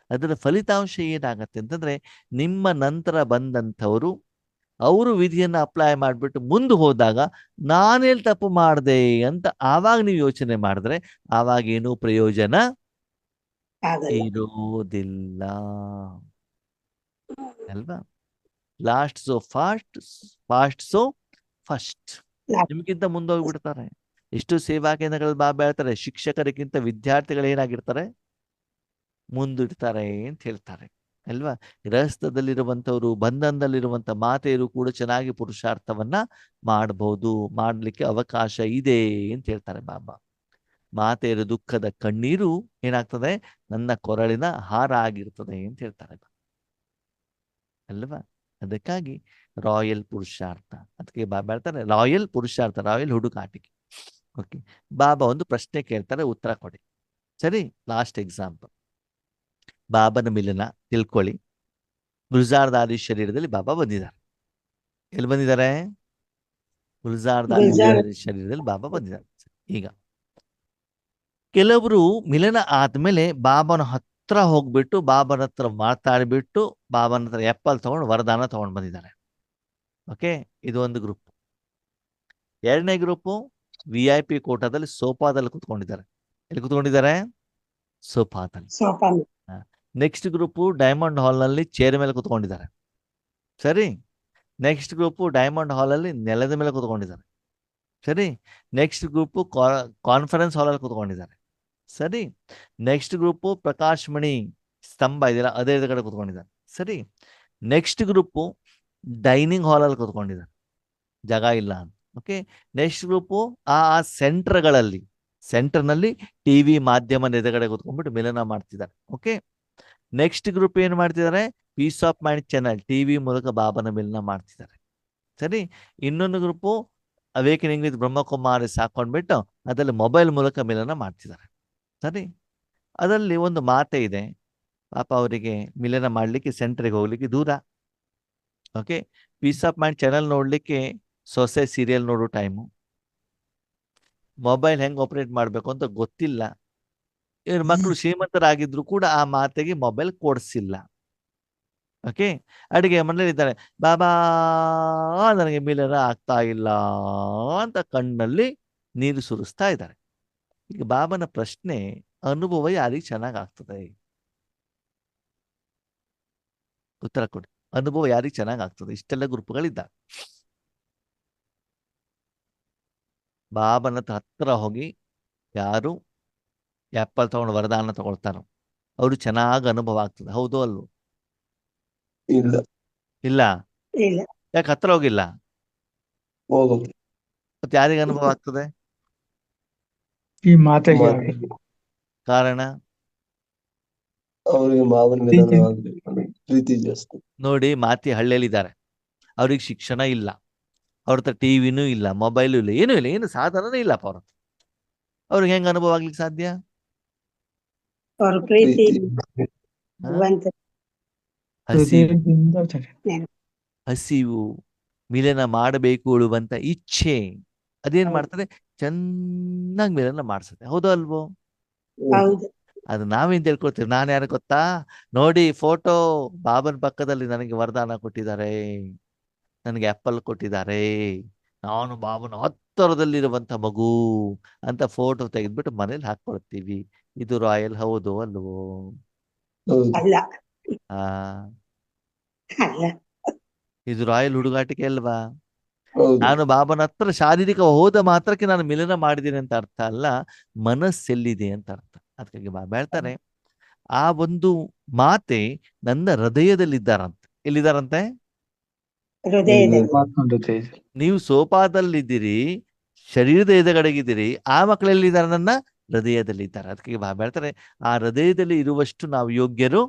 ಅದರ ಫಲಿತಾಂಶ ಏನಾಗತ್ತೆ ಅಂತಂದ್ರೆ, ನಿಮ್ಮ ನಂತರ ಬಂದಂಥವರು ಅವರು ವಿಧಿಯನ್ನ ಅಪ್ಲೈ ಮಾಡಿಬಿಟ್ಟು ಮುಂದೆ ಹೋದಾಗ ನಾನೇಲ್ ತಪ್ಪು ಮಾಡಿದೆ ಅಂತ ಆವಾಗ ನೀವು ಯೋಚನೆ ಮಾಡಿದ್ರೆ ಆವಾಗ ಏನೂ ಪ್ರಯೋಜನ ಇರೋದಿಲ್ಲ ಅಲ್ವಾ? Last so fast, fast so first. ನಿಮ್ಗಿಂತ ಮುಂದೆ ಹೋಗ್ಬಿಡ್ತಾರೆ. ಎಷ್ಟು ಸೇವಾ ಕೇಂದ್ರಗಳು ಬಾಬಾ ಹೇಳ್ತಾರೆ, ಶಿಕ್ಷಕರಿಗಿಂತ ವಿದ್ಯಾರ್ಥಿಗಳು ಏನಾಗಿರ್ತಾರೆ? ಮುಂದಿಡ್ತಾರೆ ಅಂತ ಹೇಳ್ತಾರೆ ಅಲ್ವಾ? ಗೃಹಸ್ಥದಲ್ಲಿರುವಂಥವ್ರು, ಬಂಧನದಲ್ಲಿರುವಂಥ ಮಾತೆಯರು ಕೂಡ ಚೆನ್ನಾಗಿ ಪುರುಷಾರ್ಥವನ್ನ ಮಾಡಬಹುದು, ಮಾಡಲಿಕ್ಕೆ ಅವಕಾಶ ಇದೆ ಅಂತ ಹೇಳ್ತಾರೆ ಬಾಬಾ. ಮಾತೆಯರ ದುಃಖದ ಕಣ್ಣೀರು ಏನಾಗ್ತದೆ? ನನ್ನ ಕೊರಳಿನ ಹಾರ ಆಗಿರ್ತದೆ ಅಂತ ಹೇಳ್ತಾರೆ ಅಲ್ವಾ? ಅದಕ್ಕಾಗಿ ರಾಯಲ್ ಪುರುಷಾರ್ಥ, ಅದಕ್ಕೆ ಬಾಬಾ ಹೇಳ್ತಾರೆ ರಾಯಲ್ ಪುರುಷಾರ್ಥ, ರಾಯಲ್ ಹುಡುಕಾಟಿಕೆ. ಓಕೆ, ಬಾಬಾ ಒಂದು ಪ್ರಶ್ನೆ ಕೇಳ್ತಾರೆ, ಉತ್ತರ ಕೊಡಿ. ಸರಿ, ಲಾಸ್ಟ್ ಎಕ್ಸಾಂಪಲ್. ಬಾಬನ ಮಿಲನ ತಿಳ್ಕೊಳ್ಳಿ. ಗುಲ್ಜಾರ್ದಾರಿ ಶರೀರದಲ್ಲಿ ಬಾಬಾ ಬಂದಿದ್ದಾರೆ. ಎಲ್ಲಿ ಬಂದಿದ್ದಾರೆ? ಗುಲ್ಜಾರ್ದಾರಿ ಗುಲ್ಜಾರ್ ಶರೀರದಲ್ಲಿ ಬಾಬಾ ಬಂದಿದ್ದಾರೆ. ಈಗ ಕೆಲವರು ಮಿಲನ ಆದ್ಮೇಲೆ ಬಾಬನ ಹತ್ರ ಹೋಗ್ಬಿಟ್ಟು ಬಾಬನ ಹತ್ರ ಮಾತಾಡ್ಬಿಟ್ಟು ಬಾಬನ ಹತ್ರ ಎಪ್ಪಲ್ ತಗೊಂಡು ವರದಾನ ತಗೊಂಡು ಬಂದಿದ್ದಾರೆ. ಓಕೆ, ಇದು ಒಂದು ಗ್ರೂಪ್. ಎರಡನೇ ಗ್ರೂಪು VIP ಕೋಟಾದಲ್ಲಿ ಸೋಫಾದಲ್ಲಿ ಕುತ್ಕೊಂಡಿದ್ದಾರೆ. ಎಲ್ಲಿ ಕುತ್ಕೊಂಡಿದ್ದಾರೆ? ಸೋಫಾದಲ್ಲಿ. ಸೋಪಾನ ನೆಕ್ಸ್ಟ್ ಗ್ರೂಪು ಡೈಮಂಡ್ ಹಾಲ್ನಲ್ಲಿ ಚೇರ್ ಮೇಲೆ ಕುತ್ಕೊಂಡಿದ್ದಾರೆ. ಸರಿ. ನೆಕ್ಸ್ಟ್ ಗ್ರೂಪು ಡೈಮಂಡ್ ಹಾಲಲ್ಲಿ ನೆಲದ ಮೇಲೆ ಕುತ್ಕೊಂಡಿದ್ದಾರೆ. ಸರಿ. ನೆಕ್ಸ್ಟ್ ಗ್ರೂಪು ಕಾನ್ಫರೆನ್ಸ್ ಹಾಲಲ್ಲಿ ಕುತ್ಕೊಂಡಿದ್ದಾರೆ. ಸರಿ. ನೆಕ್ಸ್ಟ್ ಗ್ರೂಪು ಪ್ರಕಾಶ್ ಮಣಿ ಸ್ತಂಭ ಇದೆಯಲ್ಲ ಅದೇ ಕಡೆ ಕುತ್ಕೊಂಡಿದ್ದಾರೆ. ಸರಿ. ನೆಕ್ಸ್ಟ್ ಗ್ರೂಪು ಡೈನಿಂಗ್ ಹಾಲಲ್ಲಿ ಕುತ್ಕೊಂಡಿದ್ದಾರೆ, ಜಾಗ ಇಲ್ಲ ಅಂತ. ಓಕೆ. ನೆಕ್ಸ್ಟ್ ಗ್ರೂಪು ಆ ಸೆಂಟರ್ನಲ್ಲಿ TV ಮಾಧ್ಯಮದ ಎದುರುಗಡೆ ಕುತ್ಕೊಂಡ್ಬಿಟ್ಟು ಮಿಲನ ಮಾಡ್ತಿದ್ದಾರೆ. ಓಕೆ. ನೆಕ್ಸ್ಟ್ ಗ್ರೂಪ್ ಏನು ಮಾಡ್ತಿದ್ದಾರೆ? Peace of mind channel TV ಮೂಲಕ ಬಾಬನ ಮಿಲನ ಮಾಡ್ತಿದ್ದಾರೆ. ಸರಿ. ಇನ್ನೊಂದು ಗ್ರೂಪು ಅವೇಕನಿಂಗ್ ವಿತ್ ಬ್ರಹ್ಮಕುಮಾರಿ ಹಾಕೊಂಡ್ಬಿಟ್ಟು ಅದರಲ್ಲಿ ಮೊಬೈಲ್ ಮೂಲಕ ಮಿಲನ ಮಾಡ್ತಿದ್ದಾರೆ. ಸರಿ. ಅದರಲ್ಲಿ ಒಂದು ಮಾತೆ ಇದೆ, ಪಾಪ ಅವರಿಗೆ ಮಿಲನ ಮಾಡಲಿಕ್ಕೆ ಸೆಂಟ್ರಿಗೆ ಹೋಗ್ಲಿಕ್ಕೆ ದೂರ. Okay. Peace of mind channel ನೋಡ್ಲಿಕ್ಕೆ ಸೊಸೆ ಸೀರಿಯಲ್ ನೋಡೋ ಟೈಮು, ಮೊಬೈಲ್ ಹೆಂಗ್ ಆಪರೇಟ್ ಮಾಡಬೇಕು ಅಂತ ಗೊತ್ತಿಲ್ಲ. ಇವ್ರ ಮಕ್ಕಳು ಶ್ರೀಮಂತರಾಗಿದ್ರು ಕೂಡ ಆ ಮಾತೆಗೆ ಮೊಬೈಲ್ ಕೊಡಿಸಿಲ್ಲ. ಓಕೆ. ಅಡಿಗೆ ಮನೇಲಿ ಇದ್ದಾರೆ, ಬಾಬಾ ನನಗೆ ಮಿಲನ ಆಗ್ತಾ ಇಲ್ಲ ಅಂತ ಕಣ್ಣಲ್ಲಿ ನೀರು ಸುರಿಸ್ತಾ ಇದ್ದಾರೆ. ಈಗ ಬಾಬನ ಪ್ರಶ್ನೆ, ಅನುಭವ ಯಾರಿಗೆ ಚೆನ್ನಾಗಿ ಆಗ್ತದೆ? ಉತ್ತರ ಕೊಡಿ. ಅನುಭವ ಯಾರಿಗೆ ಚೆನ್ನಾಗಿ ಆಗ್ತದೆ? ಇಷ್ಟೆಲ್ಲ ಗ್ರೂಪ್ಗಳಿದ್ದಾರೆ. ಬಾಬನ ಹತ್ರ ಹೋಗಿ ಯಾರು ಆ್ಯಪಲ್ ತಗೊಂಡು ವರದಾನ ತಗೊಳ್ತಾರೋ ಅವರು ಚೆನ್ನಾಗಿ ಅನುಭವ ಆಗ್ತದೆ. ಹೌದು ಅಲ್ವೋ? ಇಲ್ಲ ಇಲ್ಲ. ಇಲ್ಲ ಯಾಕೆ ಹತ್ರ ಹೋಗಿಲ್ಲ? ಹೋಗುತ್ತೆ ಮತ್ತೆ ಯಾರಿಗೆ ಅನುಭವ ಆಗ್ತದೆ? ಈ ಮಾತೆಗೆ ಮಾತಿಗೆ. ಕಾರಣ ಅವರಿಗೆ ಮಾವನ ಮಿಲನ ಆಗ್ಬೇಕು ಅನ್ನೋ ಪ್ರೀತಿ ಜಾಸ್ತಿ. ನೋಡಿ, ಮಾತಿ ಹಳ್ಳಿಯಲ್ಲಿದ್ದಾರೆ, ಅವ್ರಿಗೆ ಶಿಕ್ಷಣ ಇಲ್ಲ, ಅವ್ರ ಹತ್ರ ಟಿವಿನೂ ಇಲ್ಲ, ಮೊಬೈಲು ಇಲ್ಲ, ಏನೂ ಇಲ್ಲ, ಏನು ಸಾಧನನೇ ಇಲ್ಲಪ್ಪ ಅವ್ರ ಹತ್ರ. ಅವ್ರಿಗೆ ಹೆಂಗೆ ಅನುಭವ ಆಗ್ಲಿಕ್ಕೆ ಸಾಧ್ಯ? ಅವ್ರ ಪ್ರೀತಿ ಪ್ರೀತಿ ಭಗವಂತ ಹಸಿವು, ಮಿಲನ ಮಾಡಬೇಕು ಉಳುವಂತ ಇಚ್ಛೆ, ಅದೇನ್ ಮಾಡ್ತದೆ? ಚೆನ್ನಾಗಿ ಮಿಲನ ಮಾಡಿಸುತ್ತೆ. ಹೌದೋ ಅಲ್ವೋ? ಹೌದು ಅದು ನಾವೇನ್ ತಿಳ್ಕೊಳ್ತೀವಿ? ನಾನು ಯಾರು ಗೊತ್ತಾ? ನೋಡಿ ಫೋಟೋ, ಬಾಬನ ಪಕ್ಕದಲ್ಲಿ ನನಗೆ ವರದಾನ ಕೊಟ್ಟಿದ್ದಾರೆ, ನನಗೆ ಆ್ಯಪಲ್ ಕೊಟ್ಟಿದ್ದಾರೆ, ನಾನು ಬಾಬನ ಹತ್ತಿರದಲ್ಲಿರುವಂತ ಮಗು ಅಂತ ಫೋಟೋ ತೆಗೆದ್ಬಿಟ್ಟು ಮನೇಲಿ ಹಾಕೊಳ್ತೀವಿ. ಇದು ರಾಯಲ್ ಹೌದು ಅಲ್ವೋ? ಹೌದು ಅಲ್ಲ ಆ ಅಲ್ಲ ಇದು ರಾಯಲ್ ಹುಡುಗಾಟಿಕೆ ಅಲ್ವಾ? ಹೌದು ನಾನು ಬಾಬನ ಹತ್ರ ಶಾರೀರಿಕ ಹೋದ ಮಾತ್ರಕ್ಕೆ ನಾನು ಮಿಲನ ಮಾಡಿದ್ದೀನಿ ಅಂತ ಅರ್ಥ ಅಲ್ಲ, ಮನಸ್ಸೆಲ್ಲಿದೆ ಅಂತ ಅರ್ಥ. ಅದಕ್ಕಾಗಿ ಬಾಬಾ ಹೇಳ್ತಾರೆ, ಆ ಒಂದು ಮಾತೆ ನನ್ನ ಹೃದಯದಲ್ಲಿದ್ದಾರಂತೆ. ಎಲ್ಲಿದ್ದಾರಂತೆ? ಹೃದಯದಲ್ಲಿ ನೀವು ಸೋಫಾದಲ್ಲಿದ್ದೀರಿ, ಶರೀರದ ಎದುರುಗಡೆಗಿದ್ದೀರಿ, ಆ ಮಕ್ಕಳೆಲ್ಲಿದ್ದಾರೆ? ನನ್ನ ಹೃದಯದಲ್ಲಿದ್ದಾರೆ. ಅದಕ್ಕೆ ಬಾಬಾ ಹೇಳ್ತಾರೆ, ಆ ಹೃದಯದಲ್ಲಿ ಇರುವಷ್ಟು ನಾವು ಯೋಗ್ಯರು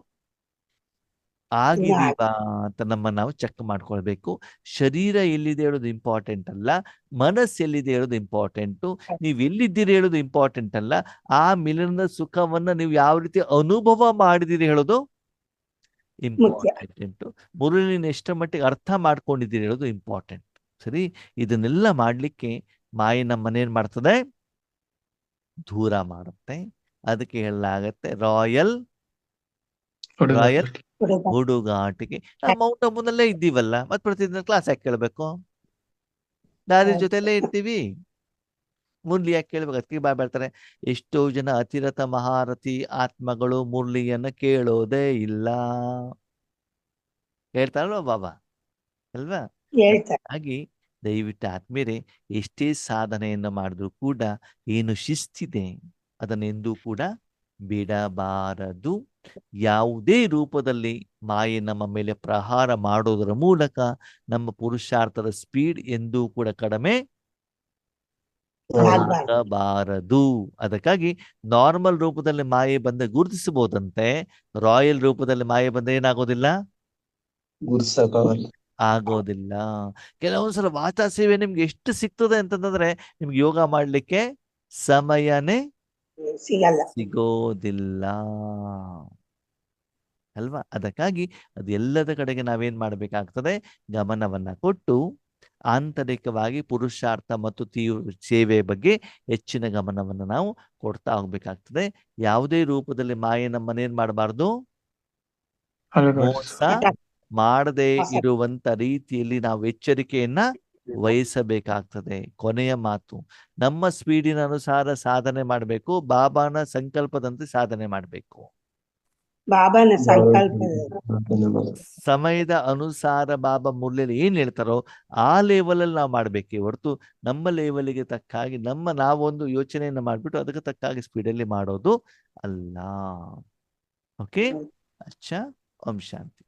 ಆಗಿದೀವಾ ಅಂತ ನಾವು ಚೆಕ್ ಮಾಡ್ಕೊಳ್ಬೇಕು. ಶರೀರ ಎಲ್ಲಿದೆ ಹೇಳೋದು ಇಂಪಾರ್ಟೆಂಟ್ ಅಲ್ಲ, ಮನಸ್ಸು ಎಲ್ಲಿದೆ ಹೇಳೋದು ಇಂಪಾರ್ಟೆಂಟು. ನೀವು ಎಲ್ಲಿದ್ದೀರಿ ಹೇಳೋದು ಇಂಪಾರ್ಟೆಂಟ್ ಅಲ್ಲ, ಆ ಮಿಲನದ ಸುಖವನ್ನ ನೀವು ಯಾವ ರೀತಿ ಅನುಭವ ಮಾಡಿದಿರಿ ಹೇಳೋದು ಇಂಪಾರ್ಟೆಂಟು. ಮುರುಳಿನ ಎಷ್ಟರ ಮಟ್ಟಿಗೆ ಅರ್ಥ ಮಾಡ್ಕೊಂಡಿದ್ದೀರಿ ಹೇಳೋದು ಇಂಪಾರ್ಟೆಂಟ್. ಸರಿ. ಇದನ್ನೆಲ್ಲ ಮಾಡ್ಲಿಕ್ಕೆ ಮಾಯೆ ನಮ್ಮನ್ನೇನ್ ಮಾಡ್ತದೆ? ದೂರ ಮಾಡುತ್ತೆ. ಅದಕ್ಕೆ ಹೇಳಲಾಗತ್ತೆ ರಾಯಲ್ ಹುಡುಗಾಟಿಕೆ. ನಾವು ಮೌಂಟ್ ಅಬುನಲ್ಲೇ ಇದ್ದೀವಲ್ಲ, ಮತ್ತೆ ಪ್ರತಿದಿನ ಕ್ಲಾಸ್ ಯಾಕೆ ಕೇಳ್ಬೇಕು? ದಾರಿ ಜೊತೆಲೇ ಇರ್ತೀವಿ, ಮುರಳಿ ಯಾಕೆ ಕೇಳ್ಬೇಕು? ಅದಕ್ಕೆ ಬಾಬಾ ಹೇಳ್ತಾರೆ, ಎಷ್ಟೋ ಜನ ಅತಿರಥ ಮಹಾರಥಿ ಆತ್ಮಗಳು ಮುರಳಿಯನ್ನ ಕೇಳೋದೇ ಇಲ್ಲ. ಹೇಳ್ತಾರಲ್ವ ಬಾಬಾ ಅಲ್ವಾ? ಹೇಳ್ತಾರೆ ಹಾಗಾಗಿ ದಯವಿಟ್ಟು ಆತ್ಮೀಯರೇ, ಎಷ್ಟೇ ಸಾಧನೆಯನ್ನು ಮಾಡಿದ್ರು ಕೂಡ ಏನು ಶಿಸ್ತಿದೆ ಅದನ್ನೆಂದೂ ಕೂಡ ಬಿಡಬಾರದು. ಯಾವುದೇ ರೂಪದಲ್ಲಿ ಮಾಯೆ ನಮ್ಮ ಮೇಲೆ ಪ್ರಹಾರ ಮಾಡೋದರ ಮೂಲಕ ನಮ್ಮ ಪುರುಷಾರ್ಥದ ಸ್ಪೀಡ್ ಎಂದೂ ಕೂಡ ಕಡಿಮೆ ಆಗಬಾರದು. ಅದಕ್ಕಾಗಿ ನಾರ್ಮಲ್ ರೂಪದಲ್ಲಿ ಮಾಯೆ ಬಂದ ಗುರುತಿಸಬಹುದಂತೆ, ರಾಯಲ್ ರೂಪದಲ್ಲಿ ಮಾಯೆ ಬಂದ ಏನಾಗೋದಿಲ್ಲ, ಗುರ್ಸಕ್ಕಾಗಲ್ಲ. ಆಗೋದಿಲ್ಲ. ಕೆಲವೊಂದ್ಸಲ ವಾಚಾ ಸೇವೆ ನಿಮ್ಗೆ ಎಷ್ಟು ಸಿಗ್ತದೆ ಅಂತಂದ್ರೆ ನಿಮ್ಗೆ ಯೋಗ ಮಾಡ್ಲಿಕ್ಕೆ ಸಮಯನೇ ಸಿಗಲ್ಲ ಸಿಗೋದಿಲ್ಲ. ಅಲ್ವಾ? ಅದಕ್ಕಾಗಿ ಅದೆಲ್ಲದ ಕಡೆಗೆ ನಾವೇನ್ ಮಾಡಬೇಕಾಗ್ತದೆ, ಗಮನವನ್ನ ಕೊಟ್ಟು ಆಂತರಿಕವಾಗಿ ಪುರುಷಾರ್ಥ ಮತ್ತು ತೀವ್ರ ಸೇವೆಯ ಬಗ್ಗೆ ಹೆಚ್ಚಿನ ಗಮನವನ್ನು ನಾವು ಕೊಡ್ತಾ ಹೋಗ್ಬೇಕಾಗ್ತದೆ. ಯಾವುದೇ ರೂಪದಲ್ಲಿ ಮಾಯೆ ನಮ್ಮನ್ನೇನ್ ಮಾಡಬಾರ್ದು, ಮೋಸ ಮಾಡದೆ ಇರುವಂತ ರೀತಿಯಲ್ಲಿ ನಾವು ಎಚ್ಚರಿಕೆಯನ್ನ ವಹಿಸಬೇಕಾಗ್ತದೆ. ಕೊನೆಯ ಮಾತು, ನಮ್ಮ ಸ್ಪೀಡಿನ ಅನುಸಾರ ಸಾಧನೆ ಮಾಡಬೇಕು, ಬಾಬಾನ ಸಂಕಲ್ಪದಂತೆ ಸಾಧನೆ ಮಾಡಬೇಕು. ಬಾಬಾನ ಸಂಕಲ್ಪದ ಸಮಯದ ಅನುಸಾರ ಬಾಬಾ ಮುರಳಿಯಲ್ಲಿ ಏನ್ ಹೇಳ್ತಾರೋ ಆ ಲೆವೆಲ್ ಅಲ್ಲಿ ನಾವು ಮಾಡ್ಬೇಕೆ ಹೊರತು ನಮ್ಮ ಲೆವೆಲ್ಗೆ ತಕ್ಕ ಹಾಗೆ ನಾವೊಂದು ಯೋಚನೆಯನ್ನ ಮಾಡ್ಬಿಟ್ಟು ಅದಕ್ಕೆ ತಕ್ಕ ಹಾಗೆ ಸ್ಪೀಡಲ್ಲಿ ಮಾಡೋದು ಅಲ್ಲ. ಓಕೆ, ಅಚ್ಚಾ, ಓಂ ಶಾಂತಿ.